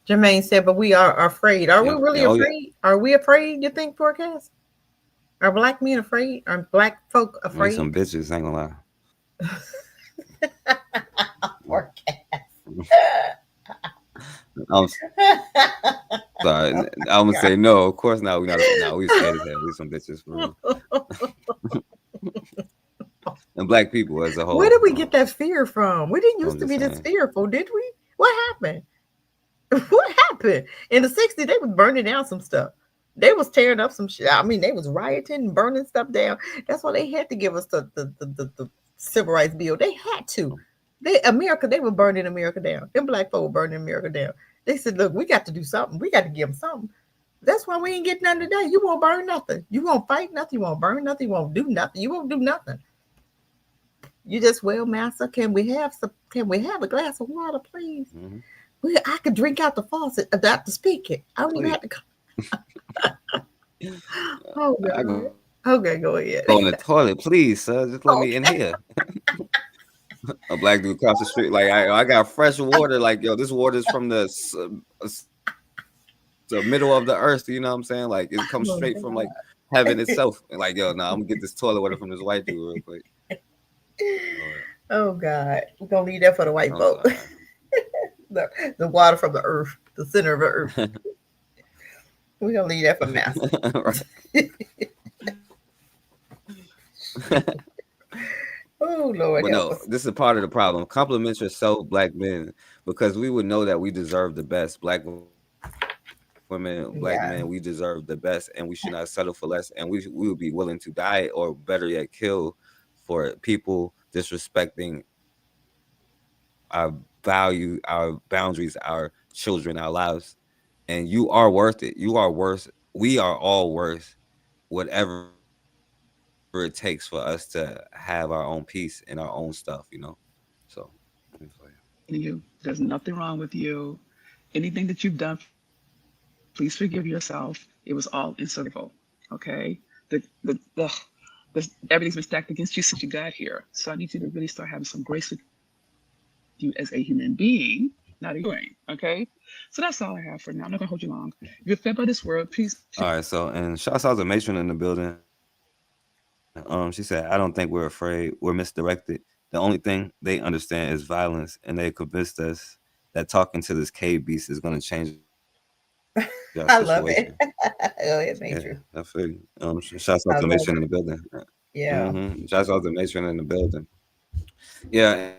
Jermaine said, but we are afraid. Are we really afraid? Are we afraid, you think, forecast? Are black men afraid? Are black folk afraid? Some bitches, ain't gonna lie. Forecast. I'm sorry. I'm gonna say no. Of course not. We not. No, we scared as hell. We some bitches for real. And black people as a whole. Where did we get that fear from? We didn't used to be this fearful, did we? What happened? What happened? In the 60s, they was burning down some stuff. They was tearing up some shit. I mean, they was rioting and burning stuff down. That's why they had to give us the civil rights bill. They had to. They were burning America down. Them black folk were burning America down. They said, look, we got to do something. We got to give them something. That's why we ain't getting nothing today. You won't burn nothing. You won't fight nothing. You won't burn nothing. You won't do nothing. You won't do nothing. You just, well, master, can we have a glass of water, please? Mm-hmm. I could drink out the faucet, not to speak it. I don't even have to come. Oh, God. Okay, go ahead. Go on the toilet, please, sir. Just let me in here. A black dude across the street, like, I got fresh water. Like, yo, this water is from the middle of the earth. You know what I'm saying? Like, it comes straight from like heaven itself. And like, yo, I'm gonna get this toilet water from this white dude real quick. Oh God, we're gonna leave that for the white folk. the water from the earth, the center of the earth. We're gonna leave that for master. Oh Lord. But no, this is part of the problem. Compliment yourself, black men, because we would know that we deserve the best. Black women, black men, we deserve the best, and we should not settle for less. And we would be willing to die, or better yet, kill for people disrespecting our value, our boundaries, our children, our lives. And you are worth it. You are worth. We are all worth whatever it takes for us to have our own peace and our own stuff, you know. So there's nothing wrong with you. Anything that you've done, please forgive yourself. It was all in survival. Okay. Everything's been stacked against you since you got here. So I need you to really start having some grace with you as a human being, not a doing. Okay. So that's all I have for now. I'm not gonna hold you long. If you're fed by this word, please. All right. So, and shouts out to Matron in the building. She said, I don't think we're afraid. We're misdirected. The only thing they understand is violence, and they convinced us that talking to this cave beast is going to change I love it. Go ahead, Matron. Yeah, I feel you. Shouts out to Matron in the building. Yeah. Shouts out to Matron in the building. Yeah.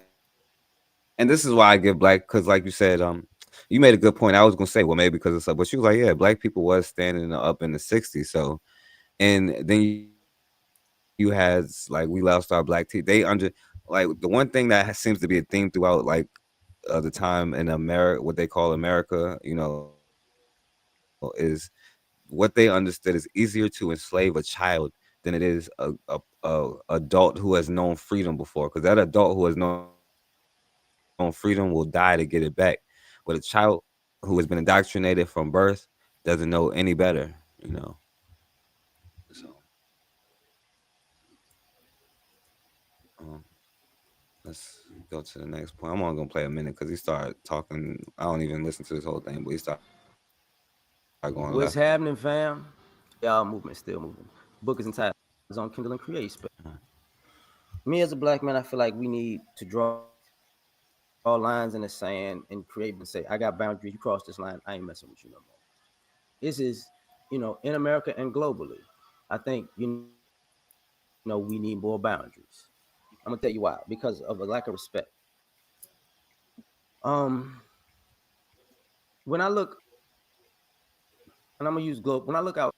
And this is why I give black, because like you said, you made a good point. I was going to say, well, maybe because it's up, but she was like, yeah, black people was standing up in the 60s. So, and then you had like, we lost our black teeth. They like the one thing that seems to be a theme throughout like the time in America, what they call America, you know, is what they understood is easier to enslave a child than it is a adult who has known freedom before, because that adult who has known freedom will die to get it back, but a child who has been indoctrinated from birth doesn't know any better, you know. So let's go to the next point. I'm only gonna play a minute because he started talking. I don't even listen to this whole thing, but he started going. What's happening, fam? Y'all movement still moving. Book is entitled on Kindle and Create Space. Me as a black man, I feel like we need to draw lines in the sand and create and say, I got boundaries. You cross this line, I ain't messing with you no more. This is, you know, in America and globally, I think, you know, we need more boundaries. I'm gonna tell you why. Because of a lack of respect. When I look And I'm gonna use globe when I look out.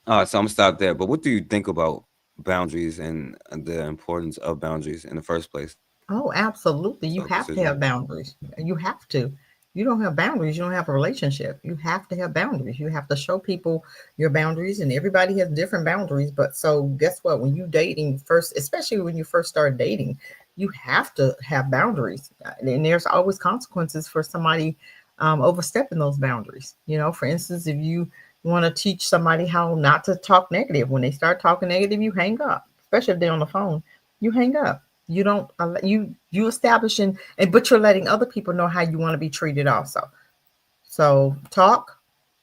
All right, so I'm gonna stop there. But what do you think about boundaries and the importance of boundaries in the first place? Oh, absolutely. You have to have boundaries. You have to. You don't have boundaries, you don't have a relationship. You have to have boundaries. You have to show people your boundaries, and everybody has different boundaries. But so guess what? When you dating first, especially when you first start dating, you have to have boundaries. And there's always consequences for somebody overstepping those boundaries. You know, for instance, if you want to teach somebody how not to talk negative, when they start talking negative, you hang up, especially if they're on the phone, you hang up. You don't you establishing but you're letting other people know how you want to be treated also. So talk,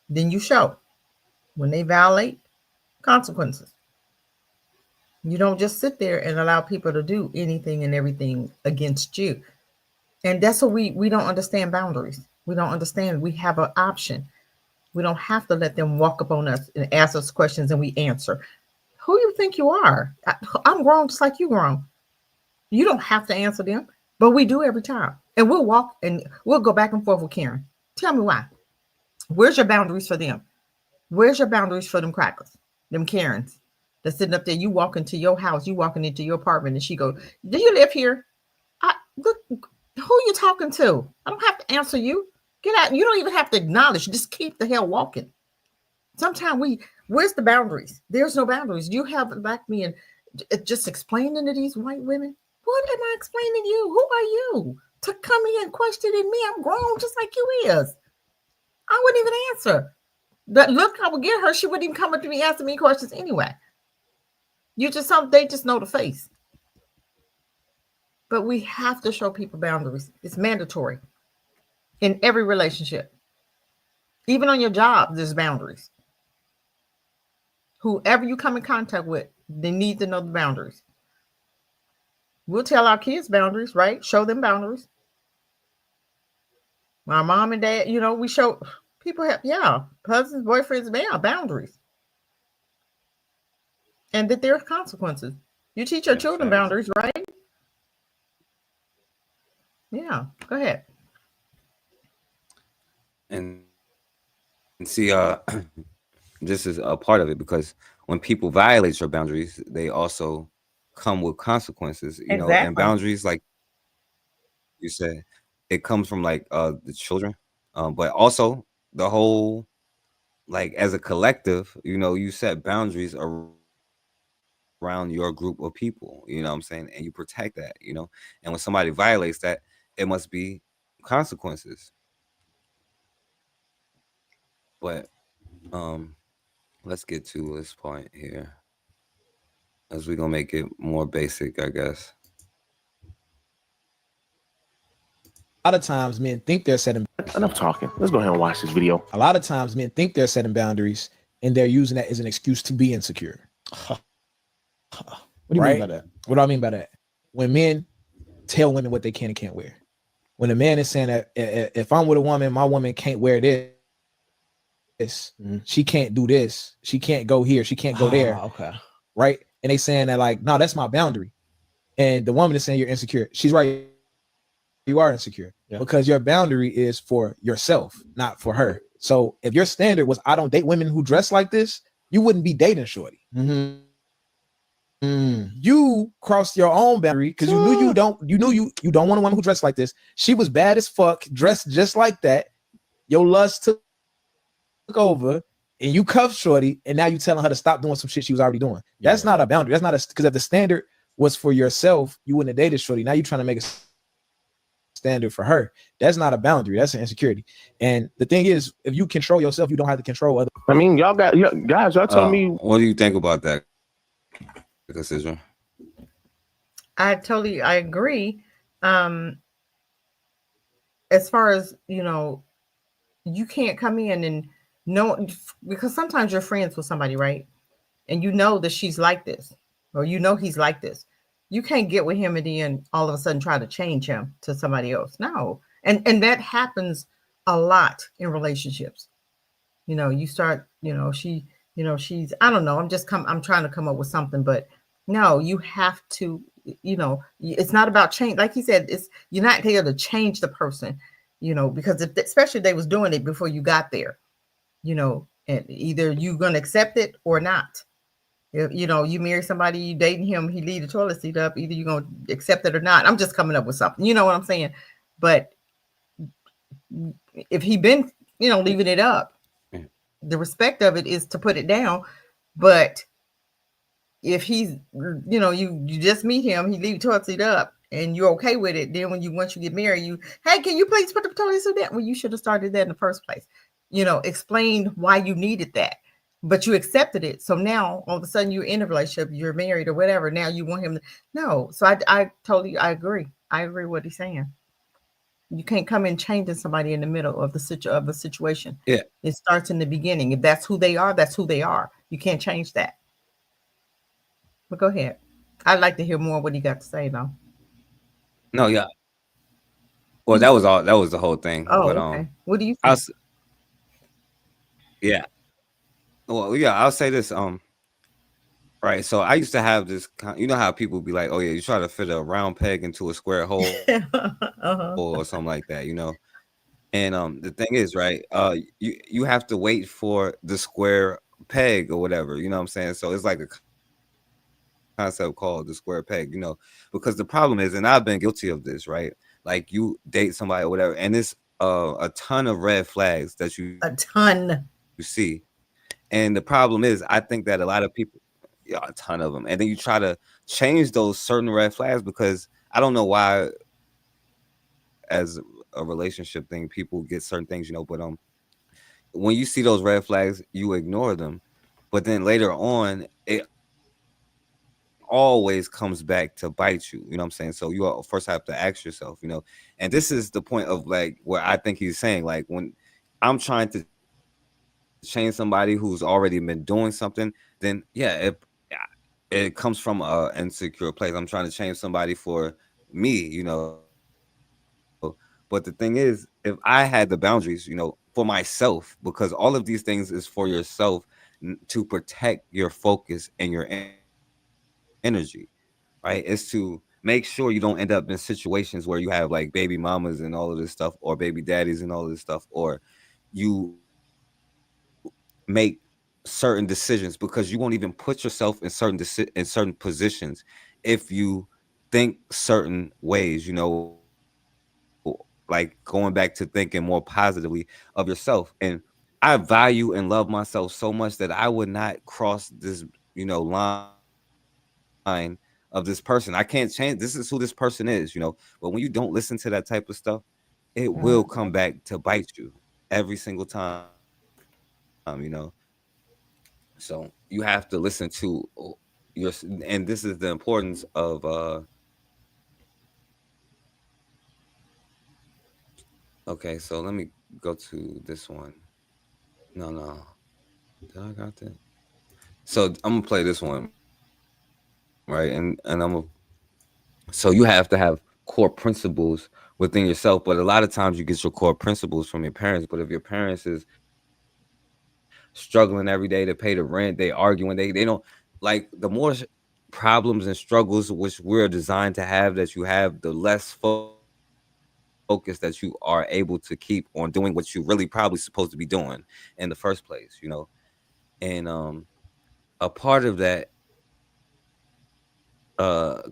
then you show. When they violate, consequences. You don't just sit there and allow people to do anything and everything against you. And that's what we don't understand boundaries. We don't understand we have an option. We don't have to let them walk up on us and ask us questions and we answer. Who you think you are? I'm grown just like you grown. You don't have to answer them, but we do every time. And we'll walk and we'll go back and forth with Karen. Tell me why. Where's your boundaries for them? Where's your boundaries for them crackers? Them Karens that's sitting up there. You walk into your house, you walking into your apartment, and she go, "Do you live here?" Look, who you talking to? I don't have to answer you. Get out. You don't even have to acknowledge. Just keep the hell walking. Sometimes where's the boundaries? There's no boundaries. You have like me and just explaining to these white women. What am I explaining to you? Who are you to come in and questioning me? I'm grown just like you is. I wouldn't even answer. That look I would get her, she wouldn't even come up to me asking me questions anyway. They just know the face. But we have to show people boundaries. It's mandatory in every relationship. Even on your job, there's boundaries. Whoever you come in contact with, they need to know the boundaries. We'll tell our kids boundaries, right? Show them boundaries. My mom and dad, we show people have, husbands, boyfriends, boundaries. And that there are consequences. You teach your children boundaries, right? Yeah, go ahead. And see, this is a part of it, because when people violate your boundaries, they also come with consequences, know, and boundaries, like you said, it comes from like the children, but also the whole, like as a collective, you set boundaries around your group of people, you know what I'm saying, and you protect that, and when somebody violates that, it must be consequences. But let's get to this point here, as we're gonna make it more basic, I guess. A lot of times men think they're setting. Enough talking. Let's go ahead and watch this video. A lot of times men think they're setting boundaries and they're using that as an excuse to be insecure. What do you mean by that? What do I mean by that? When men tell women what they can and can't wear. When a man is saying that if I'm with a woman, my woman can't wear this. She can't do this. She can't go here. She can't go there. Okay. Right? And they saying that like, no, that's my boundary. And the woman is saying you're insecure. She's right. You are insecure because your boundary is for yourself, not for her. So if your standard was, I don't date women who dress like this, you wouldn't be dating shorty. You crossed your own boundary because you knew you don't want a woman who dressed like this. She was bad as fuck, dressed just like that. Your lust took over and you cuffed shorty, and now you telling her to stop doing some shit she was already doing. That's not a boundary. That's not because if the standard was for yourself, you wouldn't have dated shorty. Now you're trying to make a standard for her. That's not a boundary. That's an insecurity. And the thing is, if you control yourself, you don't have to control other. I mean, y'all told me. What do you think about that, Cassidra? I agree. As far as you can't come in and know, because sometimes you're friends with somebody, right? And you know that she's like this, or he's like this. You can't get with him and then all of a sudden try to change him to somebody else. No. And that happens a lot in relationships. You start, she's, I don't know. I'm trying to come up with something, but no, you have to, it's not about change. Like he said, you're not here to change the person, because especially if they was doing it before you got there. and either you're going to accept it or not. If you marry somebody, you dating him, he leave the toilet seat up, either you're going to accept it or not. I'm just coming up with something, you know what I'm saying? But if he been, leaving it up, the respect of it is to put it down. But if he's, you just meet him, he leave the toilet seat up and you're okay with it, then once you get married, hey, can you please put the toilet seat down? Well, you should have started that in the first place. Explain why you needed that, but you accepted it. So now all of a sudden you're in a relationship, you're married or whatever. Now you want him to no. So I totally, I agree with what he's saying. You can't come in changing somebody in the middle of the situation. Yeah. It starts in the beginning. If that's who they are, that's who they are. You can't change that. But go ahead. I'd like to hear more what you got to say though. No, yeah. Well, that was all. That was the whole thing. Oh, but okay. What do you think? Yeah. Well, yeah. I'll say this. Right. So I used to have this. You know how people be like, "Oh yeah, you try to fit a round peg into a square hole," or something like that. And the thing is, right? You have to wait for the square peg or whatever. You know what I'm saying? So it's like a concept called the square peg. Because the problem is, and I've been guilty of this, right? Like you date somebody or whatever, and it's a ton of red flags that you see. And the problem is, I think that a lot of people, a ton of them, and then you try to change those certain red flags because I don't know why, as a relationship thing, people get certain things, but when you see those red flags, you ignore them, but then later on, it always comes back to bite you. You know what I'm saying? So you first have to ask yourself, and this is the point of like where I think he's saying, like when I'm trying to change somebody who's already been doing something, then yeah, it comes from an insecure place. I'm trying to change somebody for me, but the thing is, if I had the boundaries, for myself, because all of these things is for yourself to protect your focus and your energy, right? It's to make sure you don't end up in situations where you have like baby mamas and all of this stuff, or baby daddies and all of this stuff, or you make certain decisions because you won't even put yourself in certain positions if you think certain ways, like going back to thinking more positively of yourself. And I value and love myself so much that I would not cross this, line of this person. I can't change. This is who this person is, but when you don't listen to that type of stuff, it will come back to bite you every single time, So you have to listen to and this is the importance of okay, so let me go to this one. No. Did I got that? So I'm gonna play this one. Right. And so you have to have core principles within yourself. But a lot of times you get your core principles from your parents. But if your parents is struggling every day to pay the rent, they arguing, they don't like the more problems and struggles which we're designed to have that you have, the less focus that you are able to keep on doing what you really probably supposed to be doing in the first place, and a part of that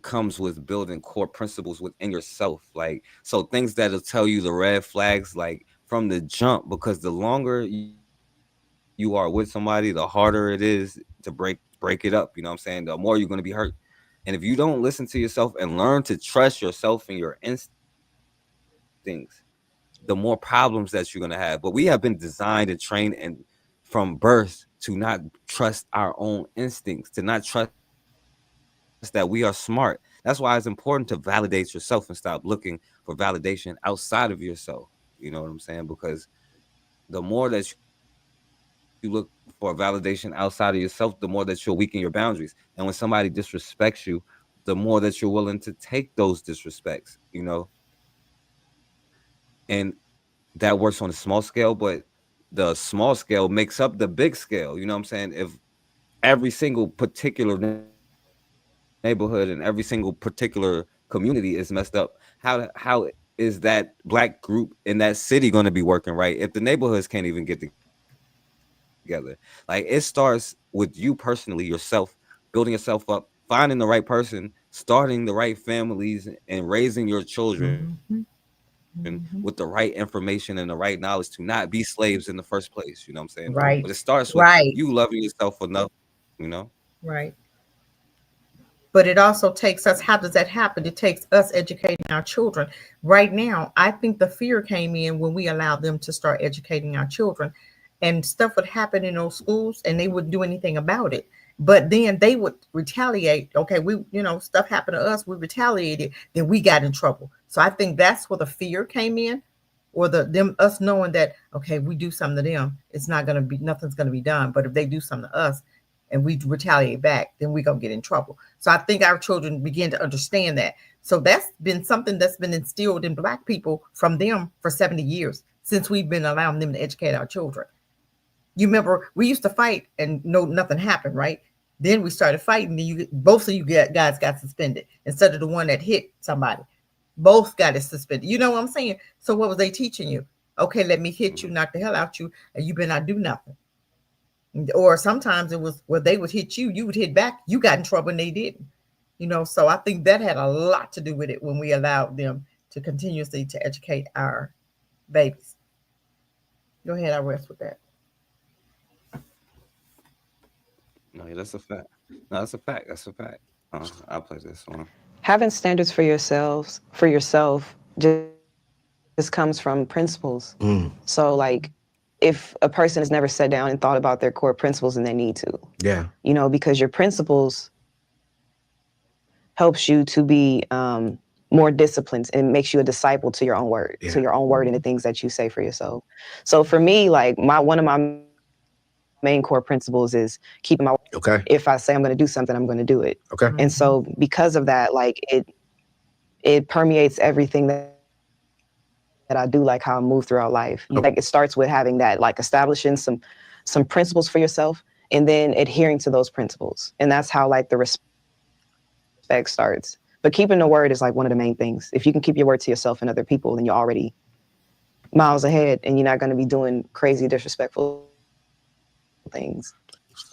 comes with building core principles within yourself, like so things that'll tell you the red flags like from the jump, because the longer you are with somebody, the harder it is to break it up. You know what I'm saying? The more you're going to be hurt. And if you don't listen to yourself and learn to trust yourself and your instincts, the more problems that you're going to have. But we have been designed and trained and from birth to not trust our own instincts, to not trust that we are smart. That's why it's important to validate yourself and stop looking for validation outside of yourself. You know what I'm saying? Because the more that you look for validation outside of yourself, the more that you'll weaken your boundaries. And when somebody disrespects you, the more that you're willing to take those disrespects, and that works on a small scale, but the small scale makes up the big scale. You know what I'm saying? If every single particular neighborhood and every single particular community is messed up, how is that black group in that city going to be working right if the neighborhoods can't even get together. Like it starts with you personally, yourself, building yourself up, finding the right person, starting the right families, and raising your children with the right information and the right knowledge to not be slaves in the first place. You know what I'm saying? Right. But it starts with you loving yourself enough, you know? Right. But it also takes us, how does that happen? It takes us educating our children. Right now, I think the fear came in when we allowed them to start educating our children, and stuff would happen in those schools and they wouldn't do anything about it. But then they would retaliate. Okay, we, stuff happened to us, we retaliated, then we got in trouble. So I think that's where the fear came in, or us knowing that, okay, we do something to them, it's not gonna be, nothing's gonna be done. But if they do something to us and we retaliate back, then we're gonna get in trouble. So I think our children begin to understand that. So that's been something that's been instilled in Black people from them for 70 years, since we've been allowing them to educate our children. You remember we used to fight and nothing happened, right? Then we started fighting, and both of you guys got suspended instead of the one that hit somebody. Both got it suspended. You know what I'm saying? So what was they teaching you? Okay, let me hit you, knock the hell out you, and you better not do nothing. Or sometimes it was where they would hit you, you would hit back, you got in trouble and they didn't. So I think that had a lot to do with it when we allowed them to continuously to educate our babies. Go ahead, I'll rest with that. No, that's a fact. No, that's a fact. That's a fact. I'll play this one. Having standards for yourself just comes from principles. So like, if a person has never sat down and thought about their core principles, and they need to. Yeah. Because your principles helps you to be more disciplined and makes you a disciple to your own word, to your own word and the things that you say for yourself. So for me, like one of my main core principles is keeping my word. Okay. If I say I'm going to do something, I'm going to do it. Okay. And so because of that, like it permeates everything that I do, like how I move throughout life. Like it starts with having that, like establishing some principles for yourself, and then adhering to those principles. And that's how like the respect starts. But keeping the word is like one of the main things. If you can keep your word to yourself and other people, then you're already miles ahead, and you're not going to be doing crazy, disrespectful things.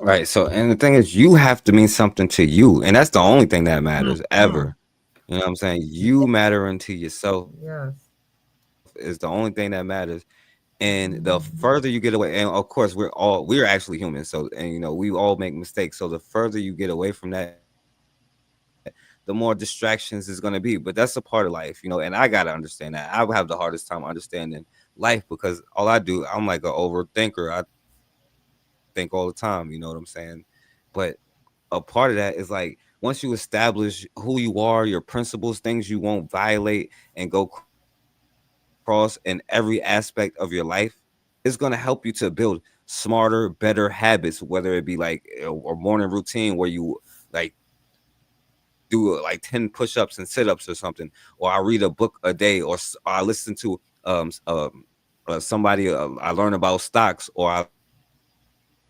Right. So, and the thing is, you have to mean something to you, and that's the only thing that matters ever. You know what I'm saying? You mattering to yourself is the only thing that matters. And the further you get away, and of course we're actually human, so, and we all make mistakes. So the further you get away from that, the more distractions is going to be. But that's a part of life, and I got to understand that. I have the hardest time understanding life because all I do, I'm like an overthinker. I think all the time, you know what I'm saying? But a part of that is like, once you establish who you are, your principles, things you won't violate and go cross in every aspect of your life, it's going to help you to build smarter, better habits, whether it be like a morning routine where you like do like 10 push-ups and sit-ups or something, or I read a book a day, or I listen to somebody, I learn about stocks, or I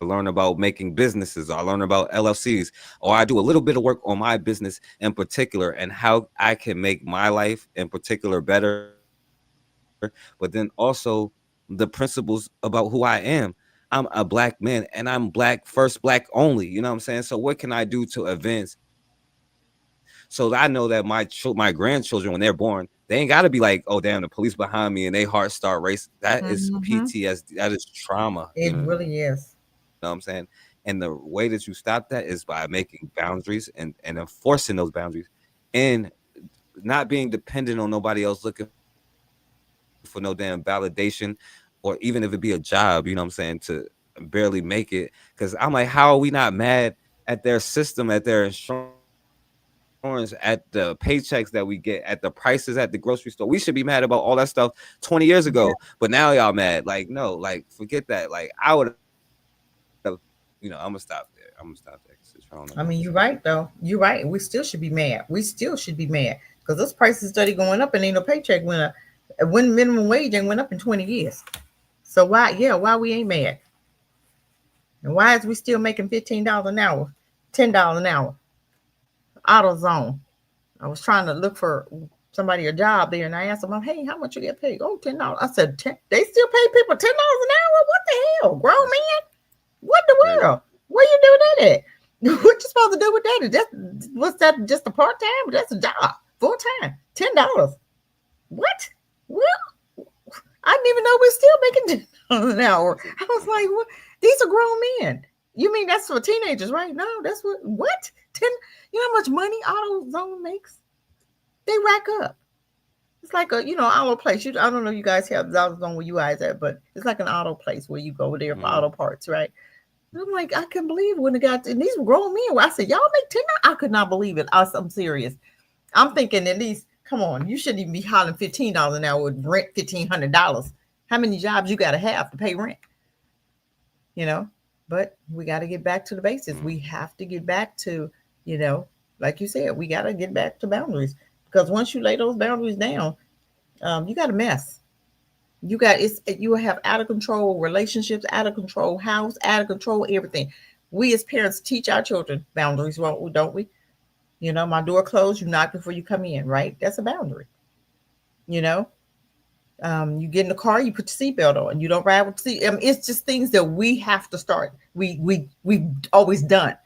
learn about making businesses, or I learn about LLCs, or I do a little bit of work on my business in particular and how I can make my life in particular better. But then also the principles about who I am. I'm a Black man, and I'm Black first, Black only. You know what I'm saying? So what can I do to advance? So I know that my grandchildren, when they're born, they ain't got to be like, oh, damn, the police behind me and their heart start racing. That is PTSD. That is trauma. It really is. You know what I'm saying? And the way that you stop that is by making boundaries and enforcing those boundaries, and not being dependent on nobody else looking for no damn validation, or even if it be a job, you know what I'm saying, to barely make it. Because I'm like, how are we not mad at their system, at their insurance, at the paychecks that we get, at the prices at the grocery store? We should be mad about all that stuff 20 years ago, but now y'all mad. Like, no, like, forget that. Like, I would have, I'm gonna stop there. I mean, you're right though. You're right. We still should be mad. We still should be mad because those prices study going up and ain't no paycheck went up. When minimum wage ain't went up in 20 years. So why we ain't mad? And why is we still making $15 an hour, $10 an hour? AutoZone. I was trying to look for somebody a job there, and I asked them, hey, how much you get paid? Oh, $10. I said, they still pay people $10 an hour? What the hell? Grown man? girl. Where you doing that at? What you supposed to do with that? What's that? Just a part time? That's a job, full time. $10. What? Well, I didn't even know we're still making $10 an hour. I was like, what? These are grown men. You mean that's for teenagers, right? No, that's what 10. You know how much money AutoZone makes? They rack up. It's like a auto place. I don't know if you guys have AutoZone where you guys at, but it's like an auto place where you go there for auto parts, right? And I'm like, I can't believe when it got and these grown men. I said, y'all make 10. I could not believe it. I'm serious. I'm thinking at least, come on, you shouldn't even be hollering $15 an hour with rent $1,500. How many jobs you got to have to pay rent? But we got to get back to the basics. We have to get back to, like you said, we got to get back to boundaries, because once you lay those boundaries down, you got a mess. You have out of control relationships, out of control house, out of control everything. We as parents teach our children boundaries, don't we? My door closed, you knock before you come in, right? That's a boundary. You get in the car, you put your seatbelt on. You don't ride with the seat. It's just things that we have to start. We've always done.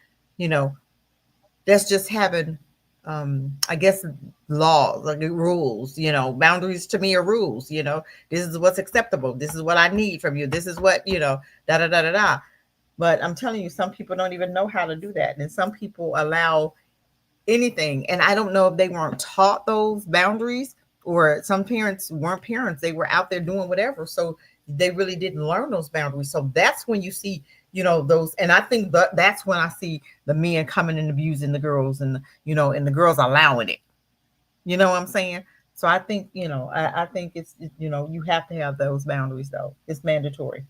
That's just having, I guess, laws, like rules. Boundaries to me are rules. This is what's acceptable. This is what I need from you. This is what da da da da da. But I'm telling you, some people don't even know how to do that, and some people allow anything. And I don't know if they weren't taught those boundaries, or some parents weren't parents. They were out there doing whatever. So they really didn't learn those boundaries. So that's when you see, those. And I think that's when I see the men coming and abusing the girls, and, and the girls allowing it. You know what I'm saying? So I think, I think it's, you have to have those boundaries, though. It's mandatory.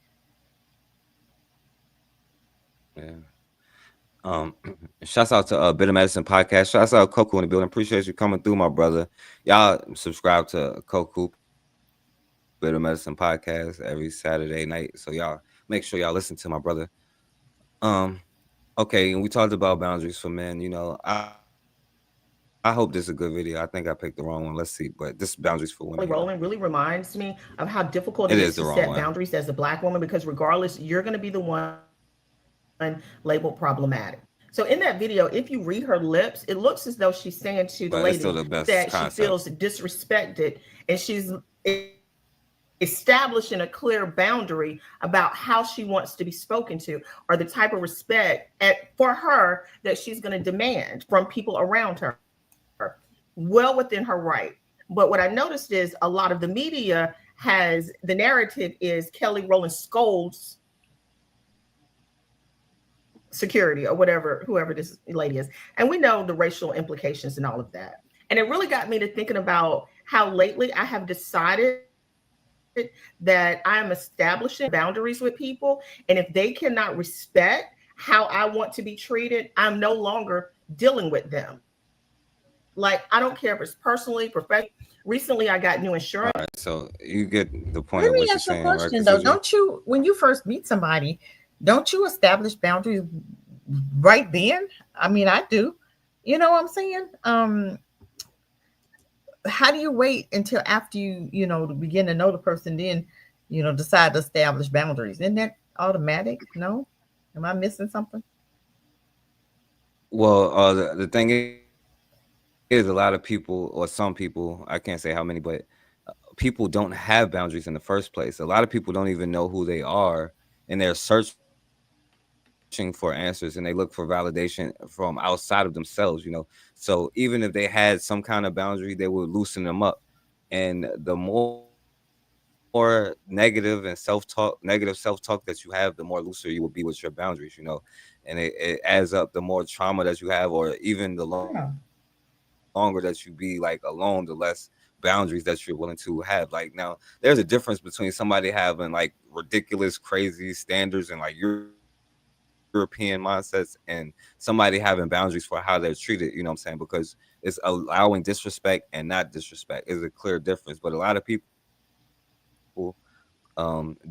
Yeah. Shouts out to Bitter Medicine Podcast. Shouts out Koku in the building. Appreciate you coming through, my brother. Y'all subscribe to Koku Bitter Medicine Podcast every Saturday night. So y'all make sure y'all listen to my brother. Okay, and we talked about boundaries for men. I hope this is a good video. I think I picked the wrong one. Let's see. But this boundaries for women. Roland really reminds me of how difficult it is to set boundaries as a Black woman, because regardless, you're going to be the one labeled problematic. So in that video, if you read her lips, it looks as though she's saying to the lady that she feels disrespected, and she's establishing a clear boundary about how she wants to be spoken to, or the type of respect for her that she's going to demand from people around her, well within her right. But what I noticed is a lot of the media has, the narrative is Kelly Rowland scolds security or whatever, whoever this lady is. And we know the racial implications and all of that. And it really got me to thinking about how lately I have decided that I'm establishing boundaries with people. And if they cannot respect how I want to be treated, I'm no longer dealing with them. Like, I don't care if it's personally, professionally. Recently, I got new insurance. All right, so you get the point. Let me ask you a question, though. Don't you, when you first meet somebody, don't you establish boundaries right then? I mean, I do. You know what I'm saying? How do you wait until after you begin to know the person, then, decide to establish boundaries? Isn't that automatic? No? Am I missing something? Well, the thing is, a lot of people, or some people, I can't say how many, but people don't have boundaries in the first place. A lot of people don't even know who they are, and they're searching for answers, and they look for validation from outside of themselves, So even if they had some kind of boundary, they would loosen them up. And the more negative self-talk that you have, the more looser you will be with your boundaries, And it adds up. The more trauma that you have, or even the longer that you be like alone, the less boundaries that you're willing to have. Like, now there's a difference between somebody having like ridiculous, crazy standards and like European mindsets, and somebody having boundaries for how they're treated, you know what I'm saying? Because it's allowing disrespect and not disrespect is a clear difference. But a lot of people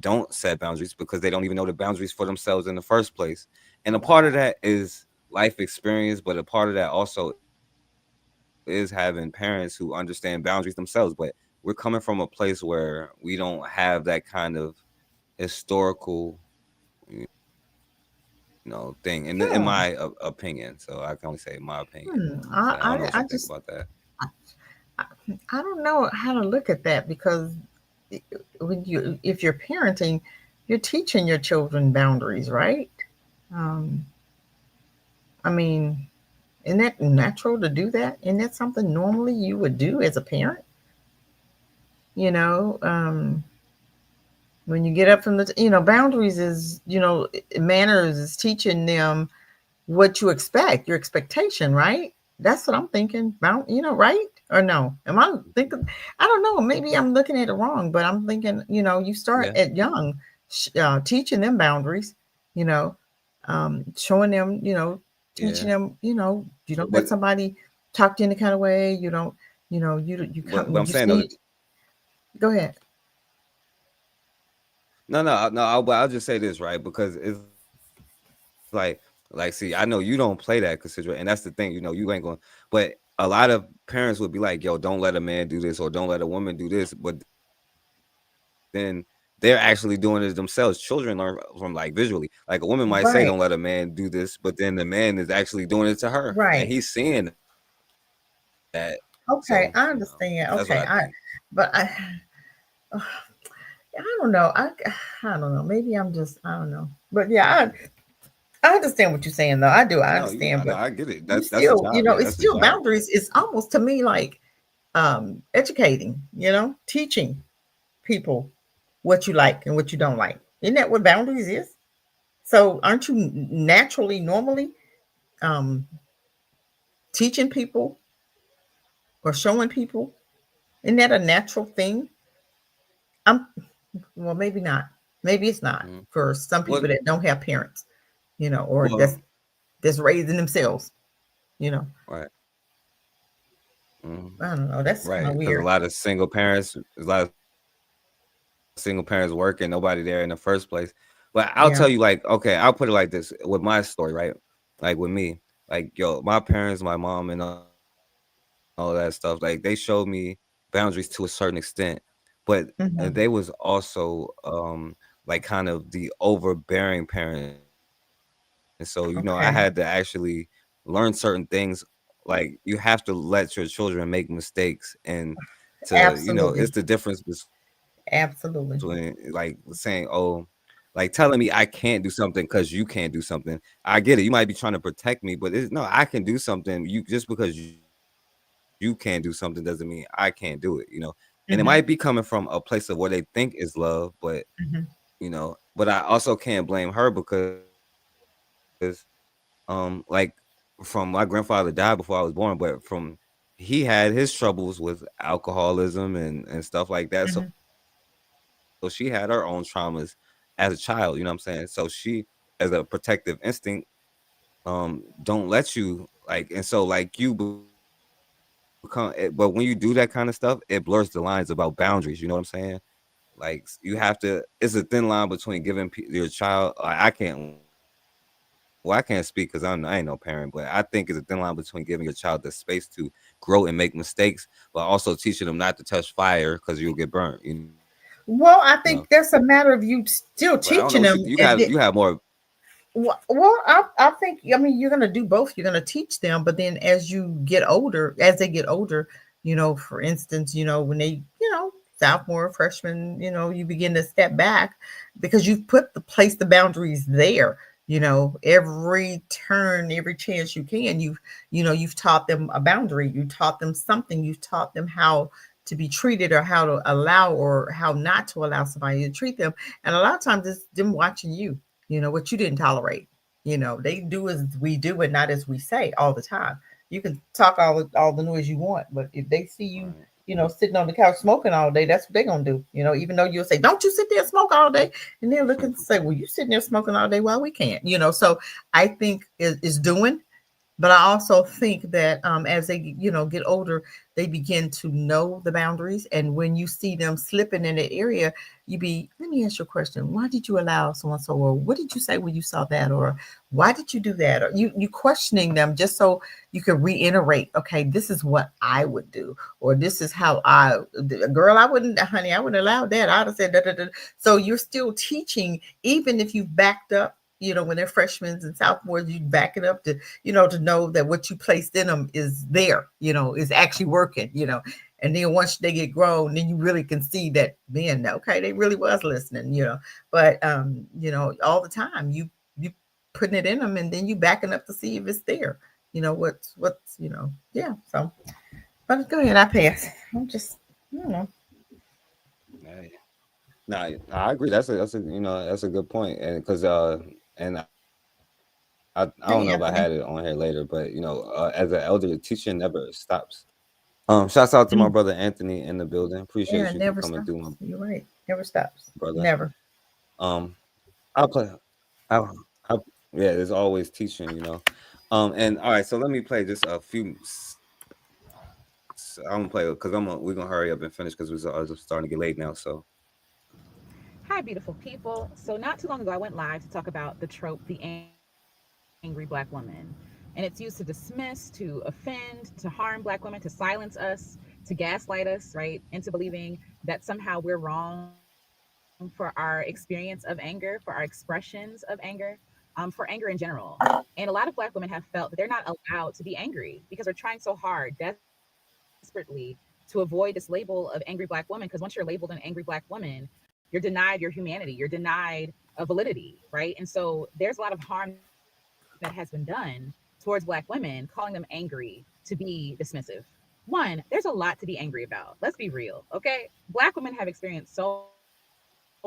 don't set boundaries because they don't even know the boundaries for themselves in the first place. And a part of that is life experience, but a part of that also is having parents who understand boundaries themselves. But we're coming from a place where we don't have that kind of historical thing in my opinion. So I can only say my opinion. I don't know what you think about that. I don't know how to look at that, because if you're parenting, you're teaching your children boundaries, right? I mean, isn't that natural to do that? Isn't that something normally you would do as a parent? When you get up from the, boundaries is, manners is teaching them what you expect, your expectation, right? That's what I'm thinking. Right? Or no? Am I thinking? I don't know. Maybe I'm looking at it wrong, but I'm thinking, you start at young, teaching them boundaries, showing them, teaching them, you don't let somebody talk to you any kind of way. You don't, you come. But I'm saying, go ahead. No, I'll just say this, right? Because it's like, see, I know you don't play that, and that's the thing, you ain't going. But a lot of parents would be like, "Yo, don't let a man do this, or don't let a woman do this." But then they're actually doing it themselves. Children learn from visually. Like a woman might say, "Don't let a man do this," but then the man is actually doing it to her, and he's seeing that. Okay, so, I understand. Okay, I don't know. I don't know. Maybe I'm just, I don't know. But yeah, I understand what you're saying, though. I do. I understand. But I get it. That's still, job, it's still boundaries. It's almost to me like educating, teaching people what you like and what you don't like. Isn't that what boundaries is? So aren't you normally teaching people or showing people? Isn't that a natural thing? Well, maybe not. Maybe it's not for some people that don't have parents, or that's raising themselves, Right. I don't know. That's right. Weird. A lot of single parents, work and nobody there in the first place. But I'll tell you, okay, I'll put it like this with my story, right? Like with me, my parents, my mom, and all that stuff, they showed me boundaries to a certain extent, but they was also kind of the overbearing parent. And so, I had to actually learn certain things. Like you have to let your children make mistakes, and it's the difference between saying, "Oh," telling me I can't do something because you can't do something. I get it. You might be trying to protect me, but no, I can do something. You just because you can't do something doesn't mean I can't do it. And it might be coming from a place of what they think is love, but but I also can't blame her because from my grandfather died before I was born, but he had his troubles with alcoholism and stuff like that. So she had her own traumas as a child, you know what I'm saying? So she, as a protective instinct, don't let you and so you become, but when you do that kind of stuff, it blurs the lines about boundaries, you know what I'm saying? You have to, it's a thin line between giving your child, I can't speak because I ain't no parent, but I think it's a thin line between giving your child the space to grow and make mistakes, but also teaching them not to touch fire because you'll get burnt. Well, I think that's a matter of you still teaching them. You have more. Well, I think, you're going to do both. You're going to teach them, but then as they get older, for instance, when they, sophomore, freshman, you begin to step back because you've placed the boundaries there. Every turn, every chance you can, you've taught them a boundary. You taught them something. You've taught them how to be treated or how to allow or how not to allow somebody to treat them. And a lot of times it's them watching you, what you didn't tolerate. They do as we do and not as we say all the time. You can talk all the noise you want, but if they see you, sitting on the couch smoking all day, that's what they're going to do. Even though you'll say, don't you sit there and smoke all day. And they'll look and say, well, you sitting there smoking all day. Well, we can't, so I think is doing. But I also think that as they, get older, they begin to know the boundaries. And when you see them slipping in the area, let me ask you a question. Why did you allow so-and-so? Or what did you say when you saw that? Or why did you do that? Or you questioning them just so you can reiterate, okay, this is what I would do. Or this is how girl, I wouldn't allow that. I'd have said, da, da, da. So you're still teaching, even if you've backed up when they're freshmen and sophomores, you back it up to, to know that what you placed in them is there, is actually working, and then once they get grown, then you really can see that, man, okay, they really was listening, but, all the time you putting it in them and then you backing up to see if it's there, what's, yeah. So, but go ahead, I pass. I'm just, I don't know. No, I agree. That's a good point, and because and I don't know if I had it on here later, but as an elder, teaching never stops. Shouts out to my brother Anthony in the building. Appreciate you for coming through, You're right. Never stops, brother. Never. I'll play. I'll, yeah, there's always teaching, and all right, so let me play just a few. I'm gonna play because we're gonna hurry up and finish because we're starting to get late now. So. Hi, beautiful people. So not too long ago, I went live to talk about the trope, the angry Black woman. And it's used to dismiss, to offend, to harm Black women, to silence us, to gaslight us, right? Into believing that somehow we're wrong for our experience of anger, for our expressions of anger, for anger in general. And a lot of Black women have felt that they're not allowed to be angry because we're trying so hard, desperately, to avoid this label of angry Black woman. Because once you're labeled an angry Black woman, you're denied your humanity, you're denied a validity, right? And so there's a lot of harm that has been done towards Black women, calling them angry to be dismissive. One, there's a lot to be angry about. Let's be real, okay? Black women have experienced so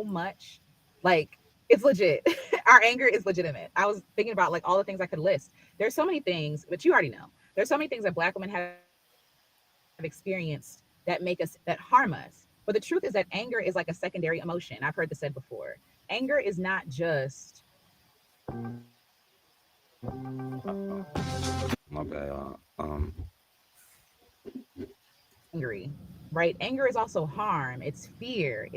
much, like, it's legit. Our anger is legitimate. I was thinking about like all the things I could list. There's so many things, but you already know. There's so many things that Black women have experienced that that harm us. But the truth is that anger is like a secondary emotion. I've heard this said before. Anger is not just. My bad. Angry, right? Anger is also harm. It's fear.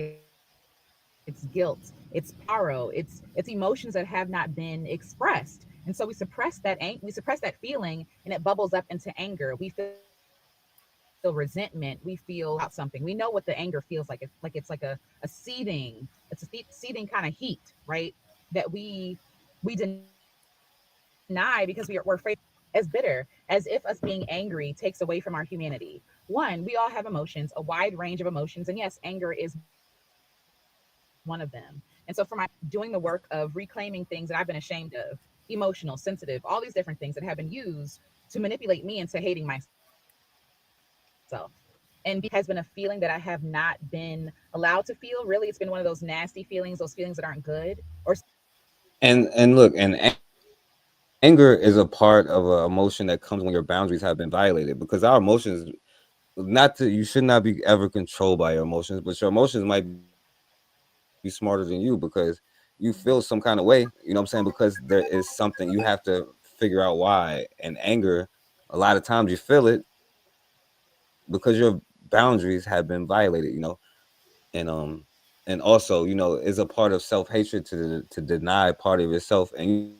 It's guilt. It's sorrow. It's emotions that have not been expressed, and so we suppress that. We suppress that feeling, and it bubbles up into anger. We feel resentment, we feel about something. We know what the anger feels like. It's like a seething, it's a seething kind of heat, right? That we deny because we're afraid, as bitter, as if us being angry takes away from our humanity. One, we all have emotions, a wide range of emotions, and yes, anger is one of them. And so for my doing the work of reclaiming things that I've been ashamed of, emotional, sensitive, all these different things that have been used to manipulate me into hating myself. And has been a feeling that I have not been allowed to feel. Really, it's been one of those nasty feelings, those feelings that aren't good. And look, and anger is a part of an emotion that comes when your boundaries have been violated, because our emotions, you should not be ever controlled by your emotions, but your emotions might be smarter than you because you feel some kind of way, you know what I'm saying? Because there is something you have to figure out why. And anger, a lot of times you feel it because your boundaries have been violated, and also, is a part of self-hatred to deny part of yourself. And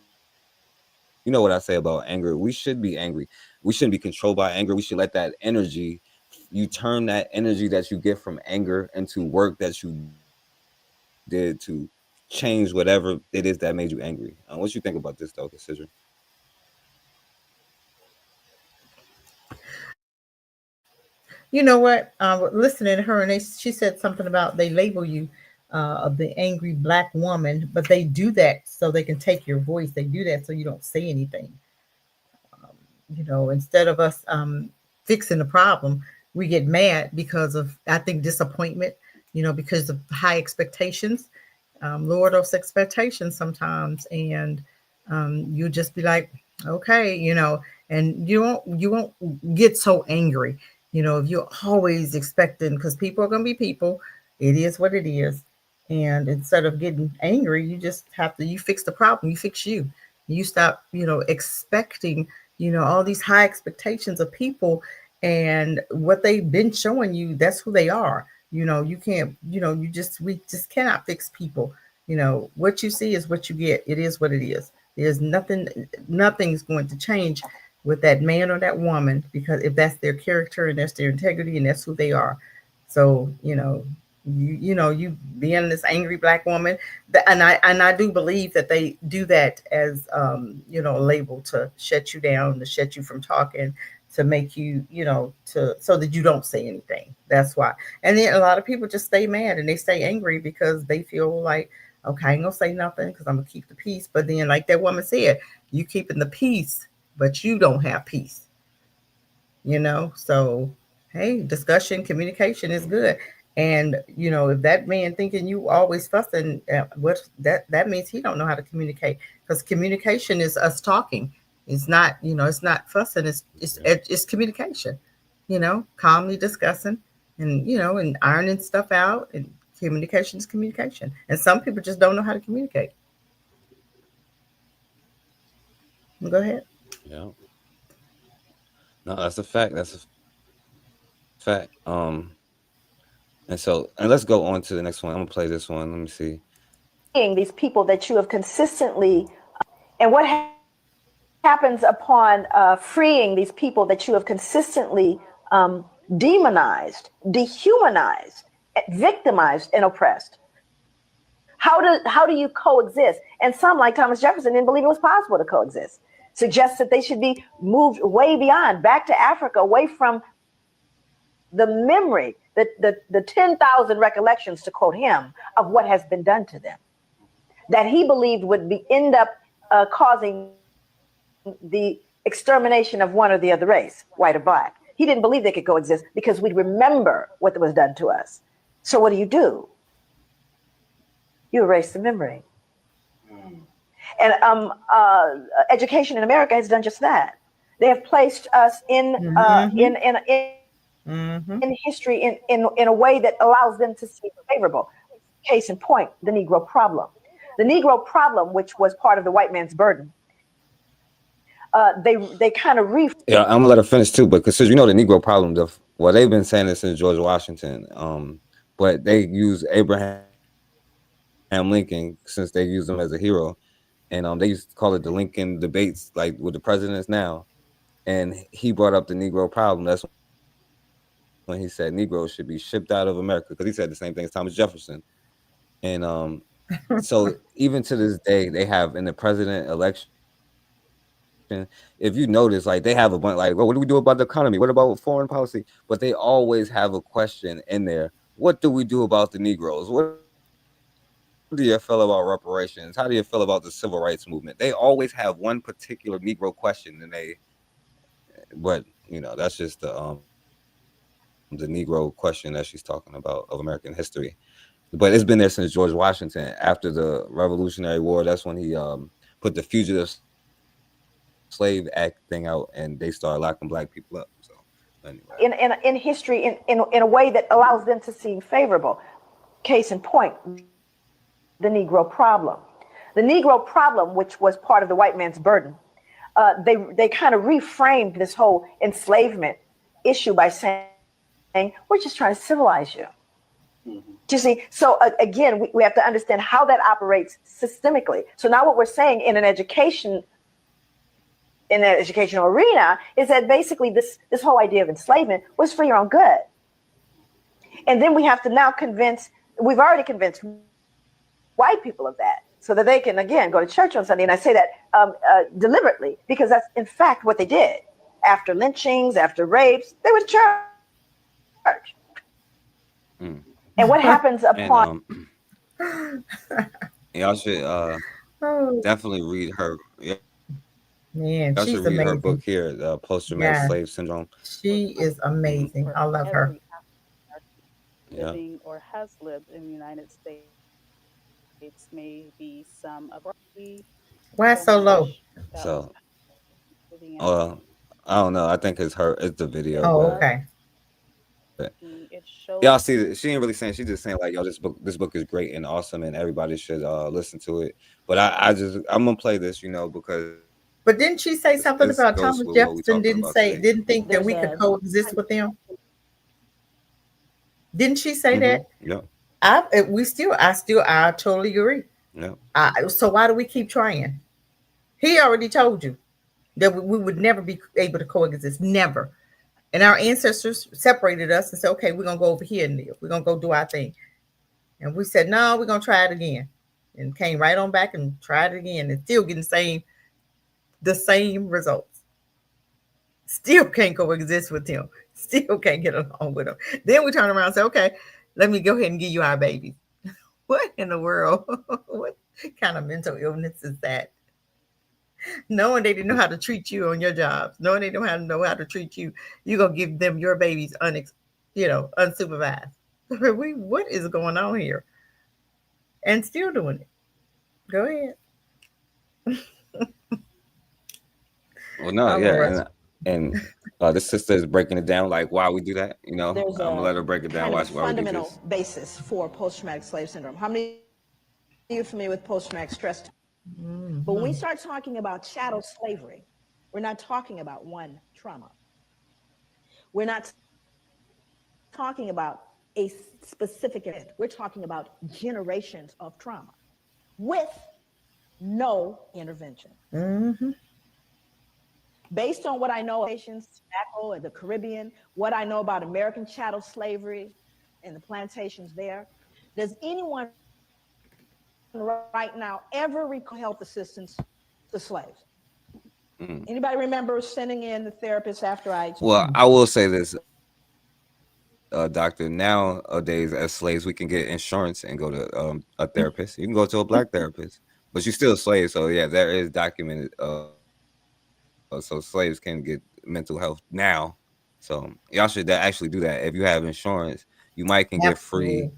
you know what I say about anger? We should be angry. We shouldn't be controlled by anger. We should let that energy, you turn that energy that you get from anger into work that you did to change whatever it is that made you angry. What you think about this, though, Cassidra? You know what? Listening to her, and she said something about they label you of the angry Black woman, but they do that so they can take your voice. They do that so you don't say anything. Instead of us fixing the problem, we get mad because of, I think, disappointment, because of high expectations. Lower those expectations sometimes, and you just be like, okay, and you won't get so angry. If you're always expecting, because people are going to be people, it is what it is. And instead of getting angry, you just you fix the problem, you fix you. You stop, expecting, all these high expectations of people, and what they've been showing you, that's who they are. You can't, we just cannot fix people. What you see is what you get. It is what it is. There's nothing's going to change with that man or that woman, because if that's their character and that's their integrity and that's who they are. So, you being this angry black woman, and I do believe that they do that as a label to shut you down, to shut you from talking, to make you so that you don't say anything. That's why. And then a lot of people just stay mad and they stay angry because they feel like, okay, I ain't gonna say nothing because I'm gonna keep the peace. But then, like that woman said, you keeping the peace, but you don't have peace. So hey, discussion, communication is good. And if that man thinking you always fussing, what that means he don't know how to communicate, because communication is us talking. It's not it's not fussing. It's communication. Calmly discussing and ironing stuff out. And communication is communication. And some people just don't know how to communicate. Go ahead. Yeah. No, that's a fact. That's a fact. And let's go on to the next one. I'm gonna play this one. Let me see. These people that you have consistently, and what happens upon freeing these people that you have consistently demonized, dehumanized, victimized, and oppressed? How do you coexist? And some, like Thomas Jefferson, didn't believe it was possible to coexist. Suggests that they should be moved way beyond, back to Africa, away from the memory, the 10,000 recollections, to quote him, of what has been done to them, that he believed would end up causing the extermination of one or the other race, white or black. He didn't believe they could coexist because we'd remember what was done to us. So what do? You erase the memory. And education in America has done just that. They have placed us in history in a way that allows them to see favorable. Case in point, the Negro problem. The Negro problem, which was part of the white man's burden, they kind of Yeah, I'm gonna let her finish too, but because the Negro problem, they've been saying this since George Washington, but they use Abraham Lincoln since they use him as a hero, and they used to call it the Lincoln debates, like with the presidents now, and he brought up the Negro problem. That's when he said Negroes should be shipped out of America, because he said the same thing as Thomas Jefferson, and so even to this day they have in the president election. If you notice, like they have a bunch, like, well, what do we do about the economy? What about foreign policy? But they always have a question in there. What do we do about the Negroes? What do you feel about reparations? How do you feel about the civil rights movement? They always have one particular Negro question, but that's just the Negro question that she's talking about of American history. But it's been there since George Washington. After the Revolutionary War, that's when he put the Fugitive Slave Act thing out, and they started locking black people up. So anyway. in history in a way that allows them to seem favorable. Case in point, the Negro problem. The Negro problem, which was part of the white man's burden, they kind of reframed this whole enslavement issue by saying, we're just trying to civilize you. Do you see? So again, we have to understand how that operates systemically. So now what we're saying in an educational arena is that basically this whole idea of enslavement was for your own good. And then we have to now we've already convinced white people of that, so that they can, again, go to church on Sunday. And I say that deliberately, because that's in fact what they did. After lynchings, after rapes, they went to church. And what happens upon... y'all should definitely read her. Man, y'all she's should read amazing. her book here, the Post-Traumatic Slave Syndrome. She is amazing. I love her. Living or has lived in the United States may be some of our... Why so low? So, I don't know. I think it's the video. Oh, okay. Y'all see that she ain't really saying, she's just saying like, yo, this book is great and awesome and everybody should listen to it. But I'm gonna play this, because. But didn't she say something about Thomas Jefferson didn't think that we could coexist with them? Didn't she say that? Yeah. I totally agree. Yeah. So why do we keep trying? He already told you that we would never be able to coexist, never. And our ancestors separated us and said, okay, we're gonna go over here and live. We're gonna go do our thing. And we said, no, we're going to try it again. And came right on back and tried it again and still getting the same results. Still can't coexist with him. Still can't get along with him. Then we turn around and say, okay, let me go ahead and give you our babies. What in the world? What kind of mental illness is that? Knowing they didn't know how to treat you on your jobs, knowing they don't know how to treat you, you're going to give them your babies unsupervised. What is going on here? And still doing it. Go ahead. Well, no, yeah, and this sister is breaking it down, like why we do that. You know, There's I'm gonna let her break it down. kind of Why we do fundamental this. basis for post-traumatic slave syndrome. How many of you are familiar with post-traumatic stress? Mm-hmm. But when we start talking about chattel slavery, we're not talking about one trauma. We're not talking about a specific event. We're talking about generations of trauma with no intervention. Mm-hmm. Based on what I know of nations, tobacco and the Caribbean, what I know about American chattel slavery and the plantations there, does anyone right now ever recall health assistance to slaves? Anybody remember sending in the therapist after I? Well, I will say this, doctor. Nowadays, as slaves, we can get insurance and go to a therapist. You can go to a black therapist, but you're still a slave. So yeah, there is documented. So slaves can get mental health now. So y'all should actually do that. If you have insurance, you might can get free.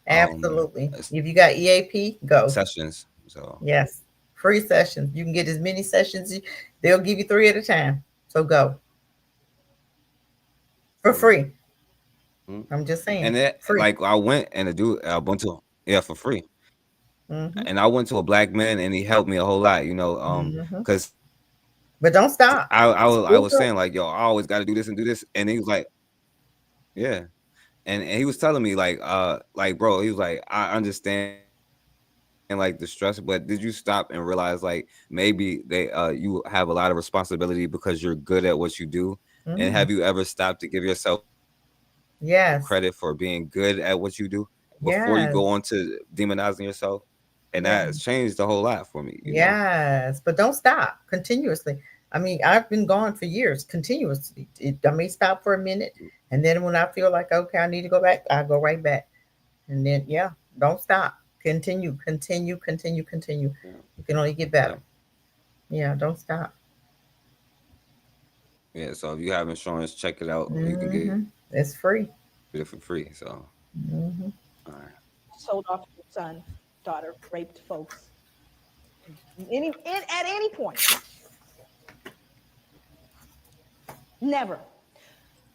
Absolutely. If you got EAP, go. Sessions. So yes, free sessions. You can get as many sessions. They'll give you 3 at a time. So go for free. I'm just saying. And it, like I went for free. Mm-hmm. And I went to a black man and he helped me a whole lot, because but don't stop. I was saying like, yo, I always got to do this and do this. And he was like, yeah. And he was telling me like, bro, he was like, I understand like the stress, but did you stop and realize like maybe you have a lot of responsibility because you're good at what you do? Mm-hmm. And have you ever stopped to give yourself credit for being good at what you do before you go on to demonizing yourself? And that's changed a whole lot for me. You know? But don't stop continuously. I mean, I've been gone for years continuously. I may stop for a minute, and then when I feel like, okay, I need to go back, I go right back. And then, don't stop. Continue. You can only get better. Yeah, don't stop. Yeah, so if you have insurance, check it out. You can get it's free. It for free. So, all right. Sold off your son, daughter, raped folks. At any point. Never.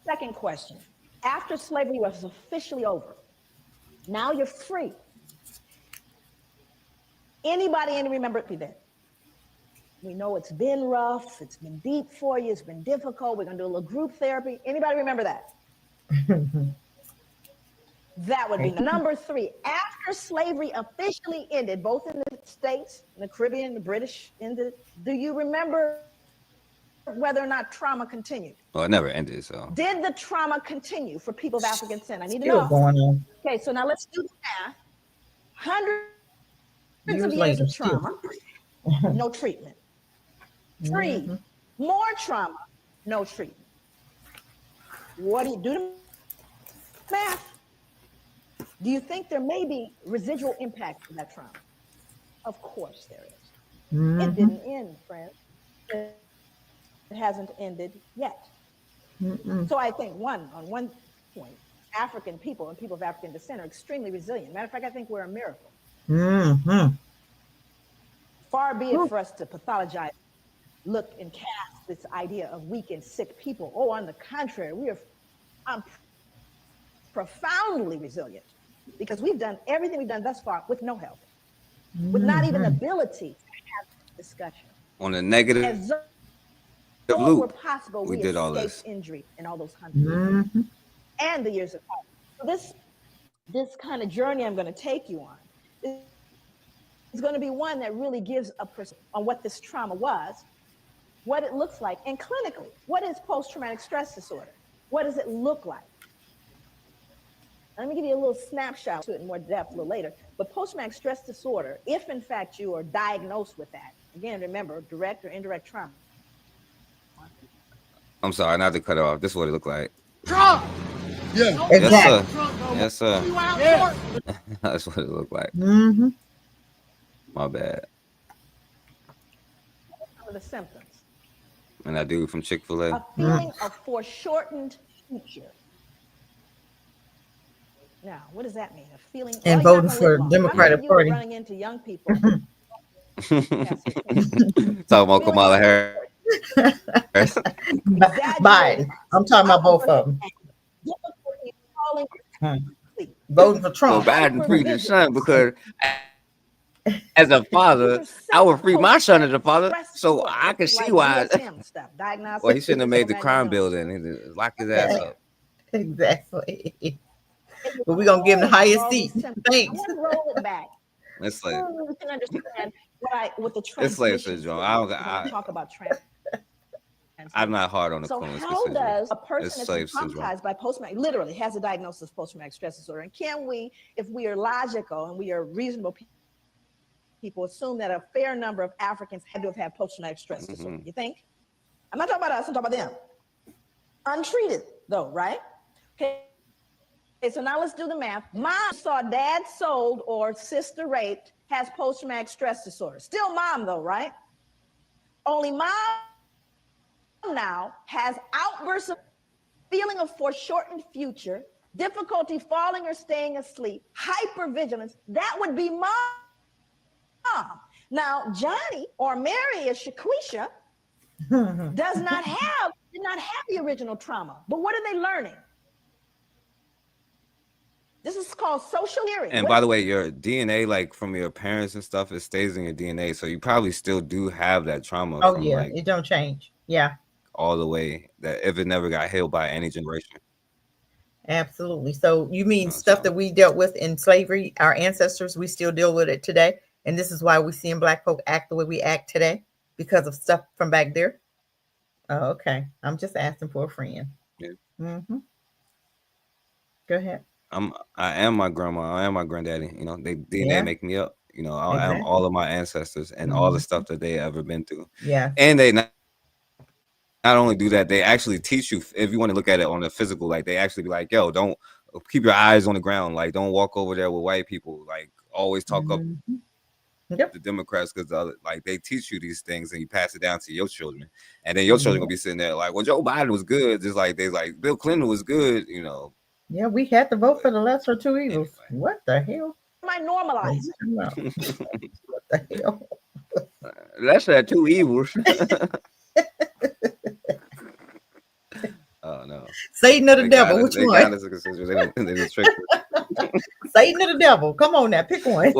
Second question. After slavery was officially over, now you're free. Anybody remember it then? We know it's been rough, it's been deep for you, it's been difficult. We're gonna do a little group therapy. Anybody remember that? That would be number 3. After slavery officially ended, both in the States, in the Caribbean, the British ended, do you remember whether or not trauma continued? Well, it never ended, so. Did the trauma continue for people of African descent? I need to Still know. Going on. Okay, so now let's do the math. Hundreds of years of trauma, no treatment. 3, more trauma, no treatment. What do you do the math? Do you think there may be residual impact from that trauma? Of course there is. It didn't end, friends. It hasn't ended yet. So I think on one point, African people and people of African descent are extremely resilient. Matter of fact, I think we're a miracle. Far be it for us to pathologize, look and cast this idea of weak and sick people. Oh, on the contrary, I'm profoundly resilient because we've done everything we've done thus far with no help, with not even ability to have discussion. On the negative As though it were loop, possible, we did all this. Injury in all those hundreds and the years of time. So this kind of journey I'm going to take you on is going to be one that really gives a perspective on what this trauma was, what it looks like, and clinically, what is post-traumatic stress disorder? What does it look like? Let me give you a little snapshot to it in more depth a little later. But post-traumatic stress disorder, if in fact you are diagnosed with that, again, remember, direct or indirect trauma. I'm sorry, not to cut it off. This is what it looked like. Trump! Yeah. Yes, sir. Exactly. Yes, sir. Yeah. That's what it looked like. Mm-hmm. My bad. Some of the symptoms. And that dude from Chick-fil-A. A feeling of foreshortened future. Now, what does that mean? A feeling. And well, voting for Democratic Party. Running into young people. Talking about Kamala Harris. Biden. I'm talking about both of them. Voting for Trump. Well, Biden freed his son because as a father, I would free my son as a father, so I can see why. Well, he shouldn't have made the crime bill then. He lock his ass up. Exactly. But we're gonna give him the highest seat. Thanks. Roll it back. It's like we can understand what the it's slave syndrome. I talk about trans. I'm not hard on the So Queen's how does a person that's syndrome. traumatized by post-traumatic, literally has a diagnosis of post-traumatic stress disorder, and can we, if we are logical and we are reasonable people, assume that a fair number of Africans had to have had post-traumatic stress disorder? You think? I'm not talking about us. I'm talking about them. Untreated, though, right? Okay. So now let's do the math. Mom saw dad sold or sister raped, has post-traumatic stress disorder. Still mom, though, right? Only mom now has outbursts of feeling of foreshortened future, difficulty falling or staying asleep, hypervigilance. That would be mom. Now, Johnny or Mary or Shaquisha did not have the original trauma. But what are they learning? This is called social hearing. And by the way, your DNA, like from your parents and stuff, it stays in your DNA. So you probably still do have that trauma. Oh, from, yeah, like, it don't change. Yeah. All the way, that if it never got healed by any generation. Absolutely. So you mean stuff that we dealt with in slavery, our ancestors, we still deal with it today? And this is why we see Black folk act the way we act today, because of stuff from back there? Oh, okay. I'm just asking for a friend. Yeah. Mm-hmm. Go ahead. I am my grandma. I am my granddaddy. You know, they DNA make me up. You know, I am all of my ancestors and all the stuff that they ever been through. Yeah. And they not only do that, they actually teach you. If you want to look at it on the physical, like they actually be like, yo, don't keep your eyes on the ground. Like, don't walk over there with white people. Like, always talk up the Democrats, because like they teach you these things and you pass it down to your children, and then your children gonna be sitting there like, well, Joe Biden was good, just like they like Bill Clinton was good, you know. Yeah, we had to vote for the lesser of two evils. Anyway. What the hell? Am I normalized? What the hell? Lesser of two evils. Oh no. Satan or the devil? Which one? Satan or the devil? Come on now, pick one.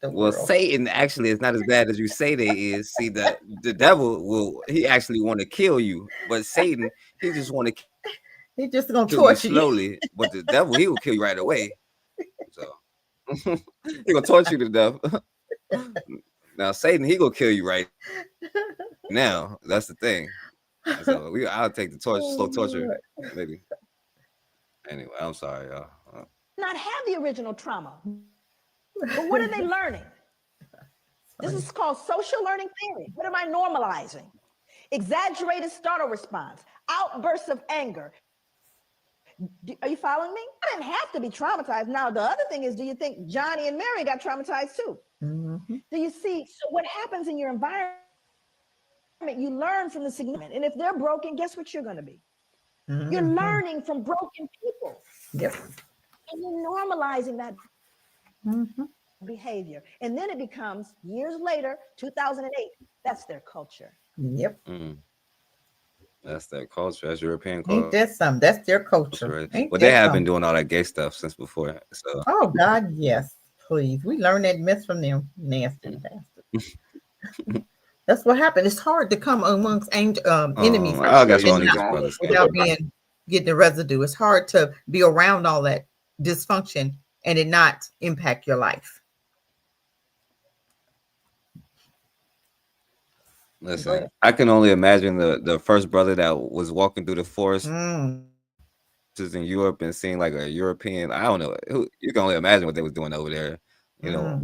Well, Satan actually is not as bad as you say they is. See, the devil he actually want to kill you, but Satan, he just want to he just gonna kill torture you slowly. But the devil, he will kill you right away. So he gonna torture you to death. Now Satan, he gonna kill you right now. That's the thing. So I'll take the slow torture, maybe. Anyway, I'm sorry, y'all. Not have the original trauma. But what are they learning? This is called social learning theory. What am I normalizing? Exaggerated startle response, outbursts of anger. Are you following me? I didn't have to be traumatized. Now, the other thing is, do you think Johnny and Mary got traumatized too? Mm-hmm. Do you see? So what happens in your environment, you learn from the significant. And if they're broken, guess what you're going to be? Mm-hmm. You're learning from broken people. Yep. And you're normalizing that behavior. And then it becomes, years later, 2008, that's their culture. Yep. That's their culture. That's European culture. Ain't that something? That's their culture. Right. But they have been doing all that gay stuff since before. So. Oh, God, yes. Please. We learned that mess from them. Nasty bastards. That's what happened. It's hard to come amongst enemies without getting the residue. It's hard to be around all that dysfunction and it not impact your life. Listen, I can only imagine the first brother that was walking through the forest in Europe and seeing like a European, I don't know, you can only imagine what they was doing over there.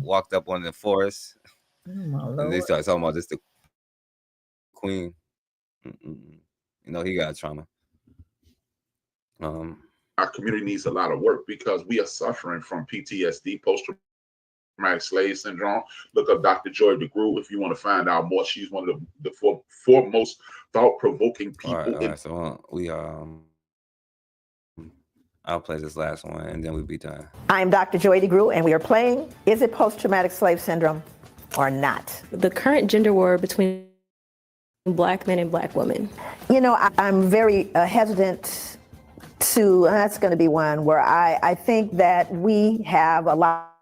Walked up on the forest and they started talking about this the queen. He got trauma. Our community needs a lot of work because we are suffering from PTSD, post-traumatic slave syndrome. Look up Dr. Joy DeGruy if you want to find out more. She's one of the foremost thought-provoking people. All right, so I'll play this last one and then we'll be done. I am Dr. Joy DeGruy, and we are playing Is It Post-Traumatic Slave Syndrome or Not? The current gender war between Black men and Black women. I'm very hesitant to, that's going to be one where I think that we have a lot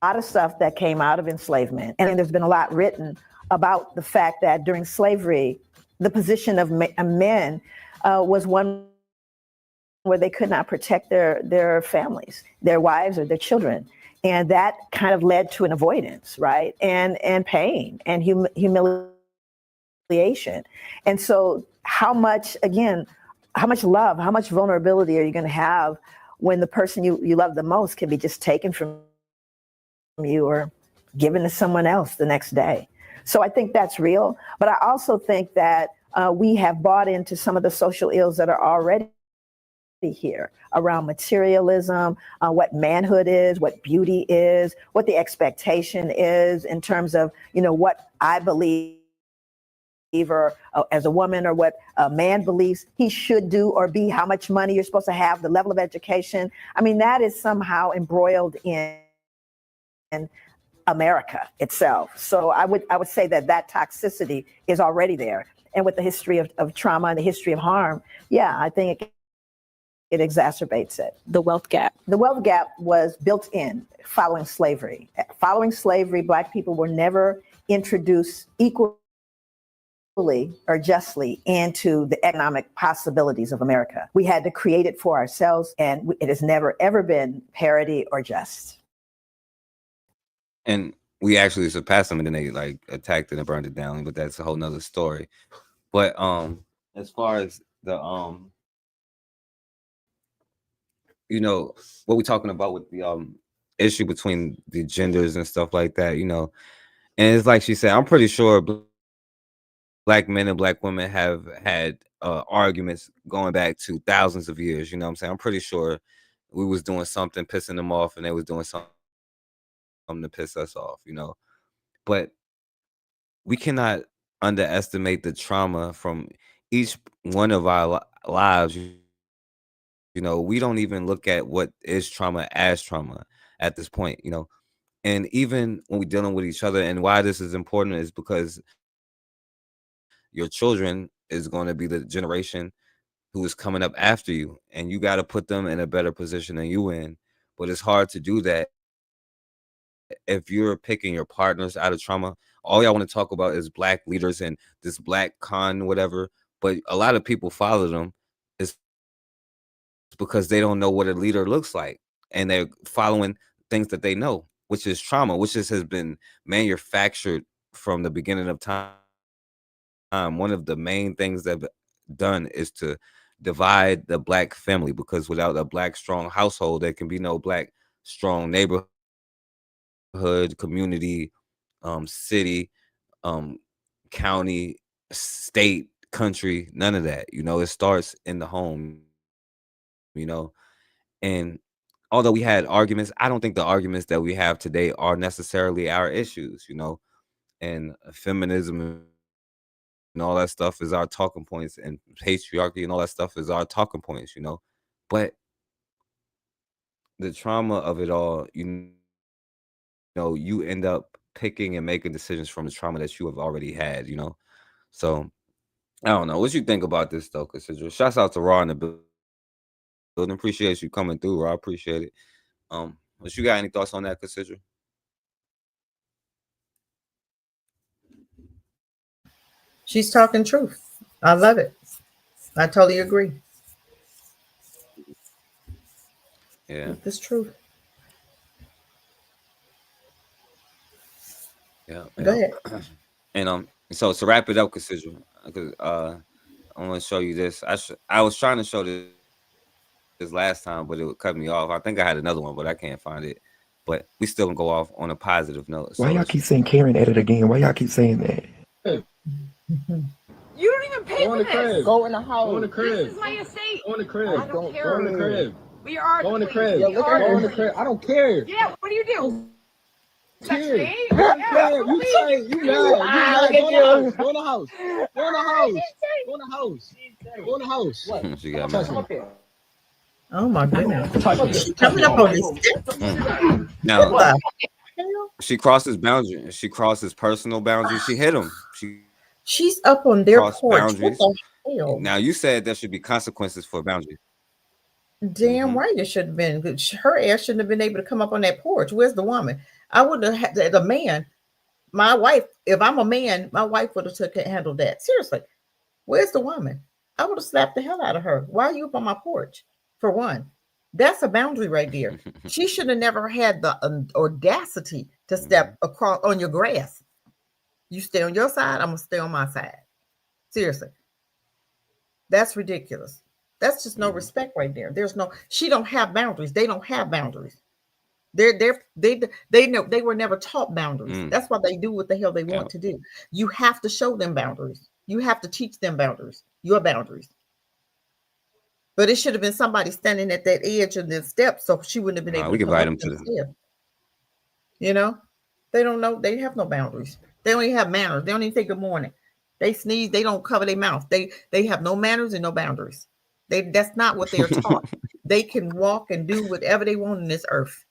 of stuff that came out of enslavement. And there's been a lot written about the fact that during slavery, the position of men was one where they could not protect their families, their wives or their children. And that kind of led to an avoidance, right? And pain and humiliation. And so how much love, how much vulnerability are you going to have when the person you love the most can be just taken from you or given to someone else the next day? So I think that's real. But I also think that we have bought into some of the social ills that are already here around materialism, what manhood is, what beauty is, what the expectation is in terms of, what I believe or as a woman or what a man believes he should do or be, how much money you're supposed to have, the level of education. I mean, that is somehow embroiled in America itself. So I would say that toxicity is already there. And with the history of trauma and the history of harm, I think it exacerbates it. The wealth gap. The wealth gap was built in following slavery. Following slavery, Black people were never introduced equally or justly into the economic possibilities of America. We had to create it for ourselves, and it has never, ever been parity or just. And we actually surpassed them and then they like attacked it and burned it down, but that's a whole nother story. But as far as the what we're talking about with the issue between the genders and stuff like that, and it's like she said, I'm pretty sure Black men and Black women have had arguments going back to thousands of years. You know what I'm saying? I'm pretty sure we was doing something pissing them off and they was doing something to piss us off, but we cannot underestimate the trauma from each one of our lives. We don't even look at what is trauma as trauma at this point, and even when we're dealing with each other, and why this is important is because your children is going to be the generation who is coming up after you, and you got to put them in a better position than you in. But it's hard to do that if you're picking your partners out of trauma. All y'all want to talk about is Black leaders and this Black con, whatever. But a lot of people follow them is because they don't know what a leader looks like, and they're following things that they know, which is trauma, which has been manufactured from the beginning of time. One of the main things that done is to divide the Black family, because without a Black strong household, there can be no Black strong neighborhood, community, city, county, state, country, none of that. It starts in the home, and although we had arguments, I don't think the arguments that we have today are necessarily our issues, and feminism and all that stuff is our talking points, and patriarchy and all that stuff is our talking points, but the trauma of it all, you end up picking and making decisions from the trauma that you have already had, so I don't know what you think about this though, Cassidra. Shouts out to Raw in the building. Appreciate you coming through, Raw. Appreciate it. But you got any thoughts on that, Cassidra? She's talking truth. I love it. I totally agree. Yeah. It's truth. Yeah. Go ahead. And so to wrap it up, Cassidra, because I want to show you this. I was trying to show this this last time, but it would cut me off. I think I had another one, but I can't find it. But we still gonna go off on a positive note. Why y'all keep saying Karen at it again? Why y'all keep saying that? You don't even pay for this. Go in the house. Go in the crib. This is my estate. Go in the crib. I don't care. Go in the crib. We are. Go in the please. crib. We are. Go in the crib. I don't care. Yeah. What do you do? Touch Care. me? I don't care. You say you mad. You mad. Go in the house. Go in the house. Go in the house. Go in the house. Go in the house. She got mad. Oh my goodness. Coming up on this. Now, she crosses boundaries. She crosses personal boundaries. She hit him. She's up on their crossed porch. boundaries. What the hell? Now you said there should be consequences for boundaries. Damn right it should have been. Her ass shouldn't have been able to come up on that porch. Where's the woman? I would have had the man. My wife, if I'm a man, my wife would have handled that. Seriously. Where's the woman? I would have slapped the hell out of her. Why are you up on my porch? For one, that's a boundary right there. She should have never had the audacity to step across on your grass. You stay on your side, I'm gonna stay on my side. Seriously. That's ridiculous. That's just no respect right there. There's no, she don't have boundaries. They don't have boundaries. They know they were never taught boundaries. That's why they do what the hell they want to do. You have to show them boundaries. You have to teach them boundaries, your boundaries. But it should have been somebody standing at that edge of the steps, so she wouldn't have been able We to can come invite up them to the the. step. You know, they don't know. They have no boundaries. They don't even have manners. They don't even say good morning. They sneeze. They don't cover their mouth. They have no manners and no boundaries. That's not what they're taught. They can walk and do whatever they want in this earth.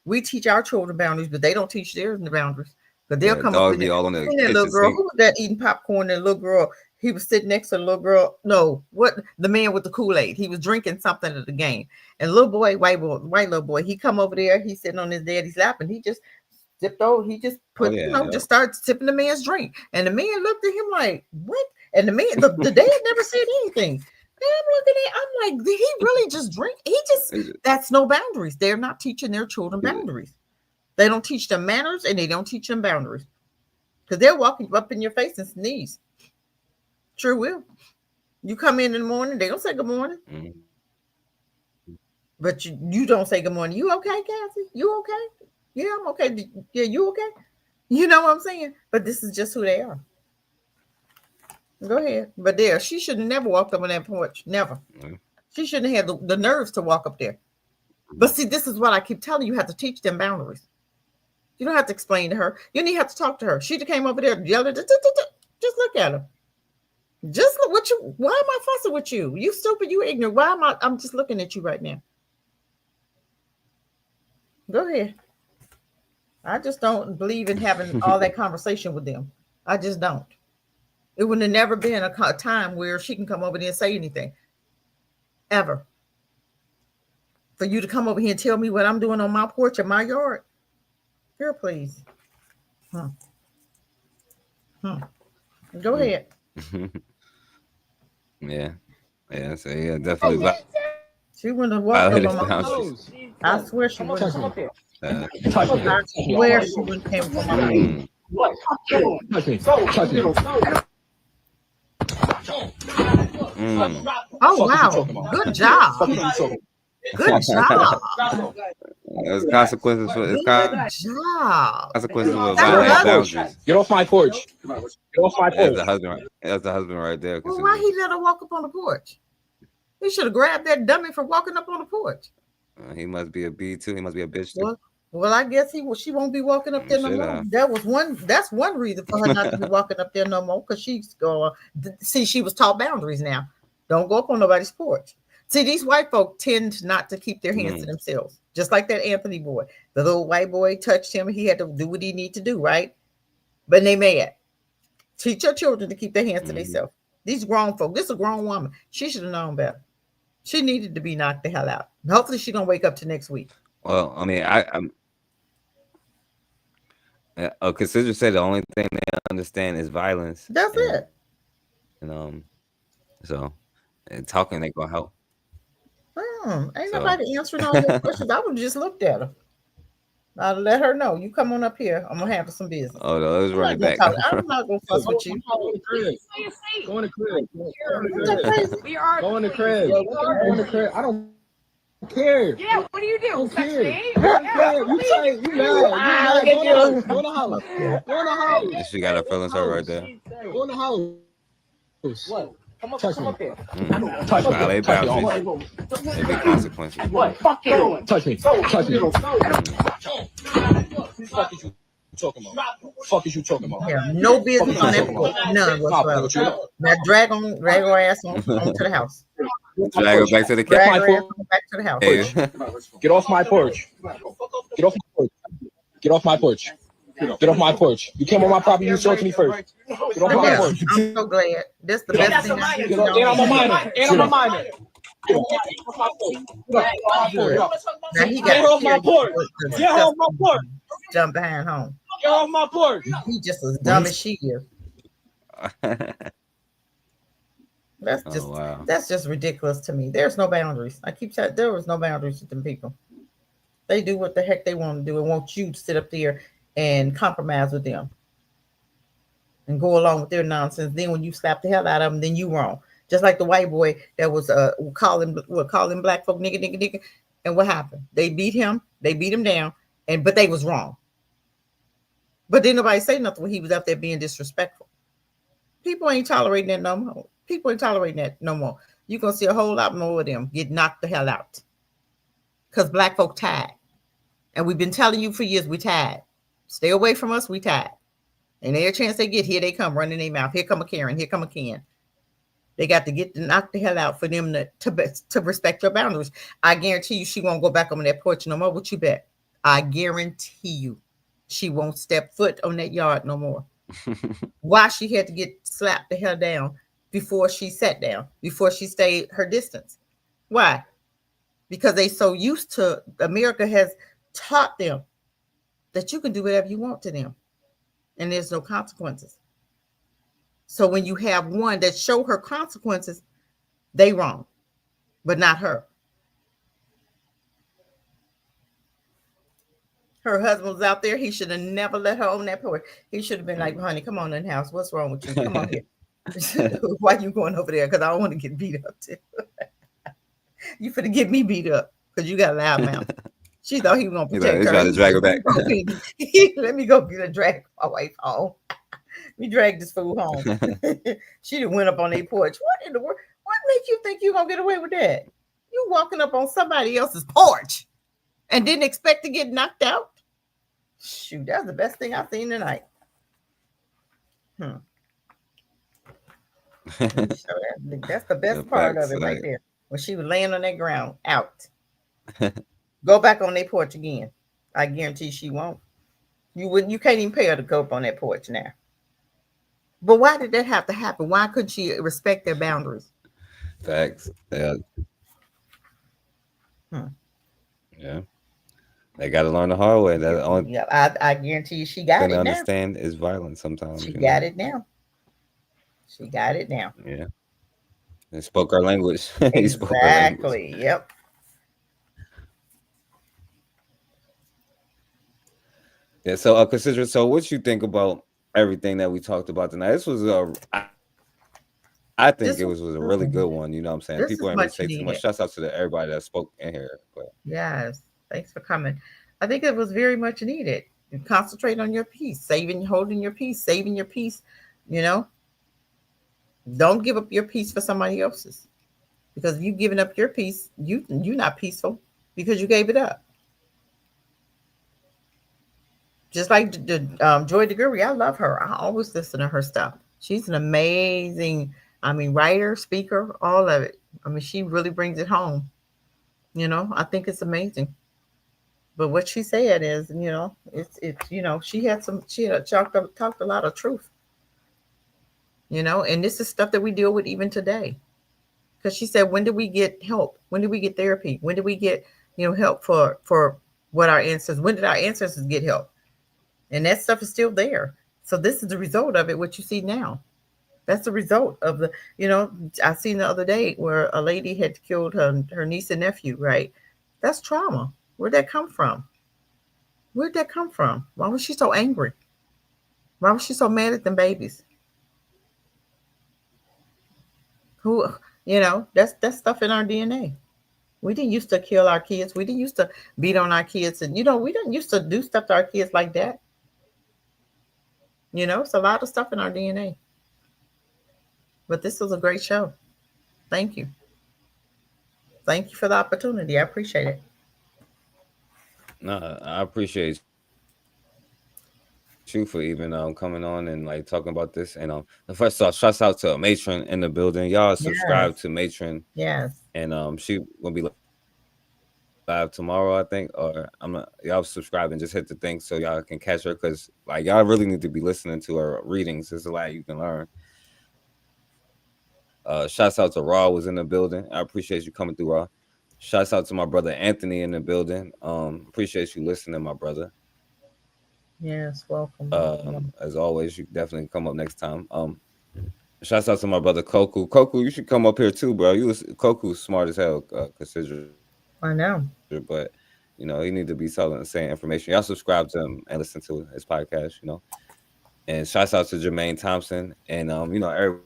We teach our children boundaries, but they don't teach theirs the boundaries. But they'll come up with All on the that little girl. Who was that eating popcorn? That little girl. He was sitting next to the little girl. No, what the man with the Kool-Aid? He was drinking something at the game. And little boy, white little boy, he come over there. He's sitting on his daddy's lap, and he just dipped over. He just put, just started sipping the man's drink. And the man looked at him like, what? And the man, the dad never said anything. And I'm looking at, I'm like, did he really just drink? That's no boundaries. They're not teaching their children boundaries. They don't teach them manners and they don't teach them boundaries. Because they're walking up in your face and sneeze. Sure will. You come in the morning, they don't say good morning. But you don't say good morning. You okay, Cassie? You okay? Yeah, I'm okay. Yeah, you okay? You know what I'm saying? But this is just who they are. Go ahead. But she should have never walked up on that porch. Never. She shouldn't have had the nerves to walk up there. But see, this is what I keep telling you. You have to teach them boundaries. You don't have to explain to her. You don't have to talk to her. She came over there, yelled at her. Just look at her. Just look what you. Why am I fussing with you? You stupid. You ignorant. Why am I? I'm just looking at you right now. Go ahead. I just don't believe in having all that conversation with them. I just don't. It would have never been a time where she can come over there and say anything. Ever. For you to come over here and tell me what I'm doing on my porch in my yard. Here, please. Go ahead. Yeah. So definitely. She wouldn't have walked up on my house. I swear she wouldn't. I swear she wouldn't came from my Oh wow! Good job. Good job. There's consequences for Good job. consequences for boundaries. Get off my porch. Get off my porch. That's the husband right there. Well, why he let her walk up on the porch? He should have grabbed that dummy for walking up on the porch. He must be a B too. He must be a bitch too. Well, I guess she won't be walking up there no more. That's one reason for her not to be walking up there no more, because she's going. See, she was taught boundaries now. Don't go up on nobody's porch. See, these white folk tend not to keep their hands to themselves. Just like that Anthony boy. The little white boy touched him. He had to do what he needed to do, right? But they mad. Teach your children to keep their hands to themselves. These grown folk, this is a grown woman. She should have known better. She needed to be knocked the hell out. Hopefully she don't wake up to next week. Well, I mean, I'm Cassidra said the only thing they understand is violence. That's it. And talking ain't gonna help. Ain't nobody answering all those questions. I would have just looked at her. I'd let her know. You come on up here. I'm gonna have some business. Oh no, let's run it back. I'm not gonna fuss with you. Go in the crib. Go in the crib. We are. Go in the crib. Go in the crib. I don't care. Yeah, what do you do? Don't Touch care. me? Don't Yeah, care. You please. say you mad. You mad. Go in the house. Go in the house. And she got her feelings hurt right there. Go in the house. What? Touch me. Touch violate boundaries. There be consequences. What? Fuck you. Touch me. Touch me. Fuck is you talking about? Fuck is you talking about? Yeah, no business on that porch. None whatsoever. Now drag her ass onto the house. Drag her back to the Drag couch. her ass back to the house. Hey. Get off my porch. Get off my porch. Get off my porch. Get off my porch. You came on my property, you talked to me first. Get off my porch. I'm so glad. That's the best thing I did. And I'm a minor. And I'm a minor. Get off my porch. Now he got Get off my porch. Get off my porch. Jump behind home. Get off my porch. He just as dumb as she is. That's just ridiculous to me. There's no boundaries. I keep saying there was no boundaries with them people. They do what the heck they want to do and want you to sit up there and compromise with them and go along with their nonsense. Then when you slap the hell out of them, then you wrong. Just like the white boy that was calling black folk nigga. And what happened? They beat him down, but they was wrong. But didn't nobody say nothing when he was up there being disrespectful. People ain't tolerating that no more. People ain't tolerating that no more. You're going to see a whole lot more of them get knocked the hell out. Because black folk tired. And we've been telling you for years, we tired. Stay away from us, we tired. And every chance they get, here they come running their mouth. Here come a Karen, here come a Ken. They got to get knocked the hell out for them to respect your boundaries. I guarantee you she won't go back on that porch no more. What you bet? I guarantee you she won't step foot on that yard no more. Why she had to get slapped the hell down before she sat down, before she stayed her distance. Why? Because they so used to, America has taught them that you can do whatever you want to them and there's no consequences. So when you have one that show her consequences, they wrong, but not her. Her husband was out there. He should have never let her on that porch. He should have been like, honey, come on in the house. What's wrong with you? Come on here. Why you going over there? Because I don't want to get beat up too. You finna get me beat up because you got a loud mouth. She thought he was going to protect her. He's trying to drag her back. Let me go get a drag my wife home. We dragged this fool home. She done went up on their porch. What in the world? What makes you think you're going to get away with that? You walking up on somebody else's porch and didn't expect to get knocked out? Shoot, that's the best thing I've seen tonight. That's the best part of it right there. When she was laying on that ground, out. Go back on their porch again. I guarantee she won't. You can't even pay her to go up on that porch now. But why did that have to happen? Why couldn't she respect their boundaries? Facts. Yeah. Yeah. They got to learn the hard way. That's the only I guarantee you she got thing it to now. understand is violence sometimes. She got it now. She got it now. Yeah. They spoke our language. Exactly. Yep. Yeah. So, Cassidra, so what you think about everything that we talked about tonight? This was I think it was a really good one. You know what I'm saying? People ain't really say too much. Shouts out to everybody that spoke in here. But. Yes. Thanks for coming. I think it was very much needed. You concentrate on your peace, holding your peace, saving your peace. You know, don't give up your peace for somebody else's. Because if you've given up your peace, you're not peaceful because you gave it up. Just like Joy DeGury, I love her. I always listen to her stuff. She's an amazing, writer, speaker, all of it. She really brings it home. You know, I think it's amazing. But what she said is, she had talked a lot of truth. And this is stuff that we deal with even today. Because she said, when did we get help? When did we get therapy? When did we get, help for what our ancestors, when did our ancestors get help? And that stuff is still there. So this is the result of it, what you see now. That's the result of the, I seen the other day where a lady had killed her niece and nephew, right? That's trauma. Where'd that come from? Where'd that come from? Why was she so angry? Why was she so mad at them babies? That's stuff in our DNA. We didn't used to kill our kids. We didn't used to beat on our kids. And, we didn't used to do stuff to our kids like that. It's a lot of stuff in our DNA. But this was a great show. Thank you. Thank you for the opportunity. I appreciate it. No, I appreciate you for even coming on and like talking about this. And first off, shouts out to Matron in the building. Y'all subscribe to Matron. Yes. And she will be live tomorrow, I think. Or y'all subscribe and just hit the thing so y'all can catch her, because like y'all really need to be listening to her readings. There's a lot you can learn. Shouts out to Raw was in the building. I appreciate you coming through, Raw. Shouts out to my brother Anthony in the building. Appreciate you listening, my brother. Yes, welcome. As always, you definitely come up next time. Shouts out to my brother Koku. Koku, you should come up here too, bro. Koku's smart as hell, consider. I know. But he need to be telling the same information. Y'all subscribe to him and listen to his podcast, And shouts out to Jermaine Thompson and everybody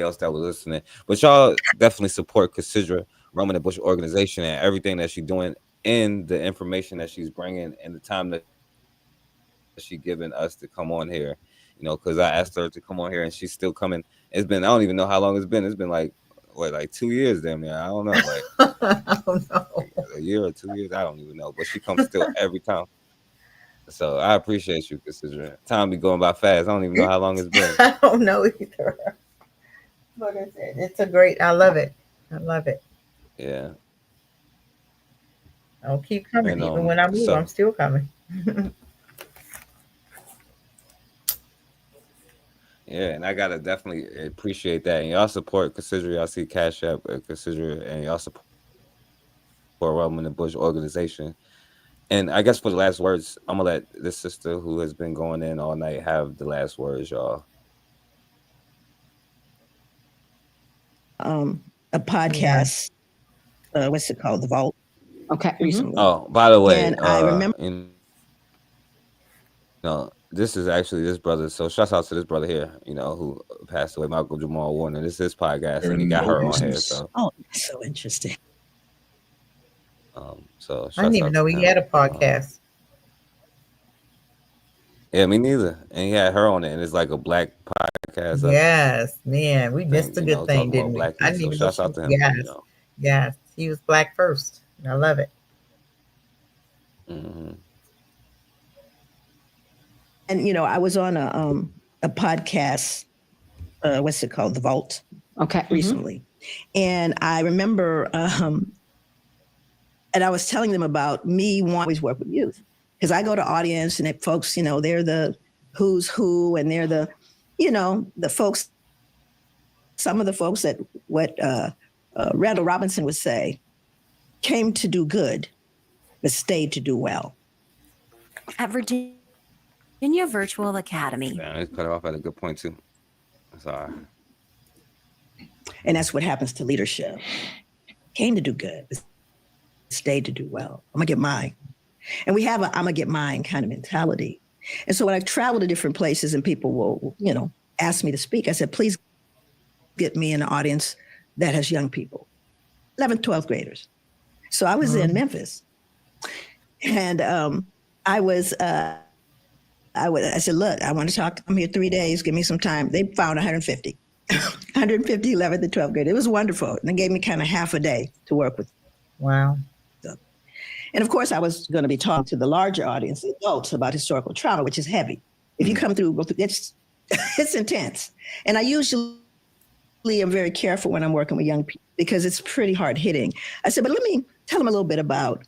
else that was listening. But y'all definitely support Cassidra Roman and Bush organization and everything that she's doing, and the information that she's bringing, and the time that she given us to come on here, because I asked her to come on here and she's still coming. It's been, I don't even know how long it's been. It's been like 2 years damn near. I don't know, I don't know. A year or 2 years. I don't even know, but she comes still every time. So I appreciate you, considering time be going by fast. I don't even know how long it's been. I don't know either. But it's a great, I love it. I love it. Yeah. I'll keep coming. And, even when I move, I'm still coming. Yeah, and I gotta definitely appreciate that. And y'all support Cassidra. Y'all see Cash App at Cassidra, and y'all support Roman and Bush organization. And I guess for the last words, I'm gonna let this sister who has been going in all night have the last words, y'all. A podcast. What's it called? The Vault. Okay. Recently. Oh, by the way, and I remember. This is actually this brother. So shout out to this brother here, who passed away, Michael Jamal Warner. This is his podcast, and he got her on here. So That's so interesting. So I didn't even know he had a podcast. Yeah, me neither. And he had her on it, and it's like a black podcast. Yes, man, we missed a good thing, didn't we? I didn't even know. Shout out to him. Yes, he was black first. I love it. Mm-hmm. And I was on a podcast. What's it called? The Vault. Okay. Recently, and I remember, and I was telling them about me wanting to always work with youth, because I go to audience and folks, they're the who's who, and they're the, the folks. Some of the folks that what Randall Robinson would say, came to do good, but stayed to do well. At Virginia Virtual Academy. Yeah, I cut off at a good point too. Sorry. And that's what happens to leadership. Came to do good, but stayed to do well. I'm gonna get mine. And we have a I'm gonna get mine kind of mentality. And so when I travel to different places and people will, ask me to speak, I said, please get me an audience that has young people, 11th, 12th graders. So I was in Memphis, and I said, look, I want to talk. I'm here 3 days. Give me some time. They found 150, 150 11th and 12th grade. It was wonderful. And they gave me kind of half a day to work with. Wow. And of course, I was going to be talking to the larger audience, the adults, about historical trauma, which is heavy. If you come through, it's intense. And I usually am very careful when I'm working with young people because it's pretty hard hitting. I said, but let me tell them a little bit about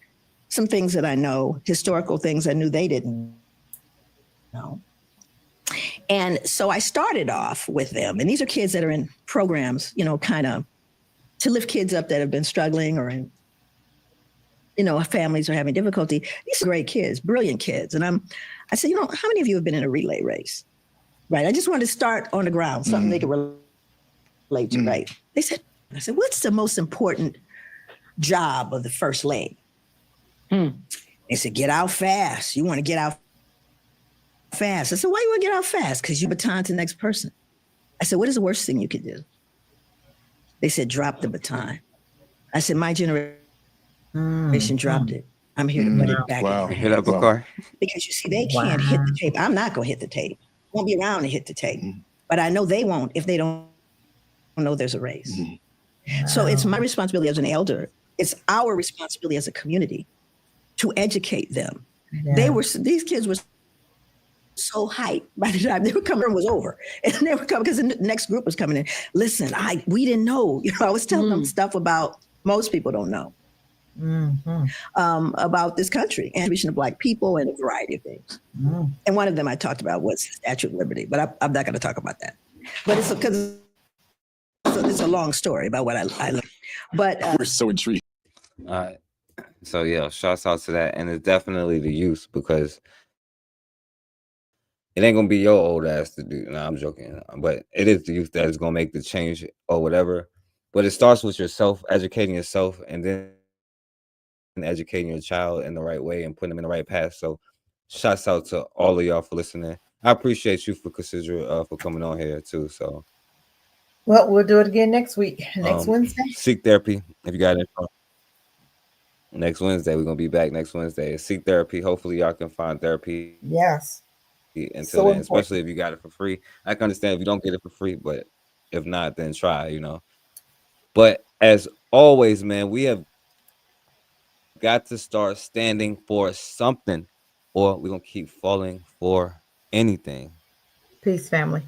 some things that I know, historical things I knew they didn't know. And so I started off with them. And these are kids that are in programs, kind of to lift kids up that have been struggling or in, families are having difficulty. These are great kids, brilliant kids. And I said, how many of you have been in a relay race? Right. I just wanted to start on the ground, something they could relate to, right? I said, what's the most important job of the first lady? They said, get out fast. You want to get out fast. I said, why you want to get out fast? Because you baton to the next person. I said, what is the worst thing you could do? They said, drop the baton. I said, my generation dropped it. I'm here to put it back in your You hear that, hands. Bakar? Because you see, they can't hit the tape. I'm not going to hit the tape. Won't be around to hit the tape. But I know they won't if they don't know there's a race. So it's my responsibility as an elder. It's our responsibility as a community to educate them. These kids were so hyped by the time they were coming, it was over. And they were coming because the next group was coming in. Listen, we didn't know. I was telling them stuff about most people don't know. About this country and the of Black people and a variety of things. And one of them I talked about was the Statue of Liberty, but I'm not going to talk about that. But it's because it's a long story about what I learned. But we're so intrigued. All right. So yeah, shouts out to that. And it's definitely the youth, because it ain't gonna be your old ass to do. No, I'm joking. But it is the youth that is gonna make the change or whatever. But it starts with yourself, educating yourself, and then educating your child in the right way and putting them in the right path. So shouts out to all of y'all for listening. I appreciate you for Cassidra for coming on here too. So well, we'll do it again next week, next Wednesday. Seek Therapy, if you got info. Next Wednesday, we're gonna be back next Wednesday. Seek Therapy. Hopefully y'all can find therapy. Yes. Until So then, important. especially if you got it for free. I can understand if you don't get it for free, but if not, then try, But as always, man, we have got to start standing for something, or we're gonna keep falling for anything. Peace, family.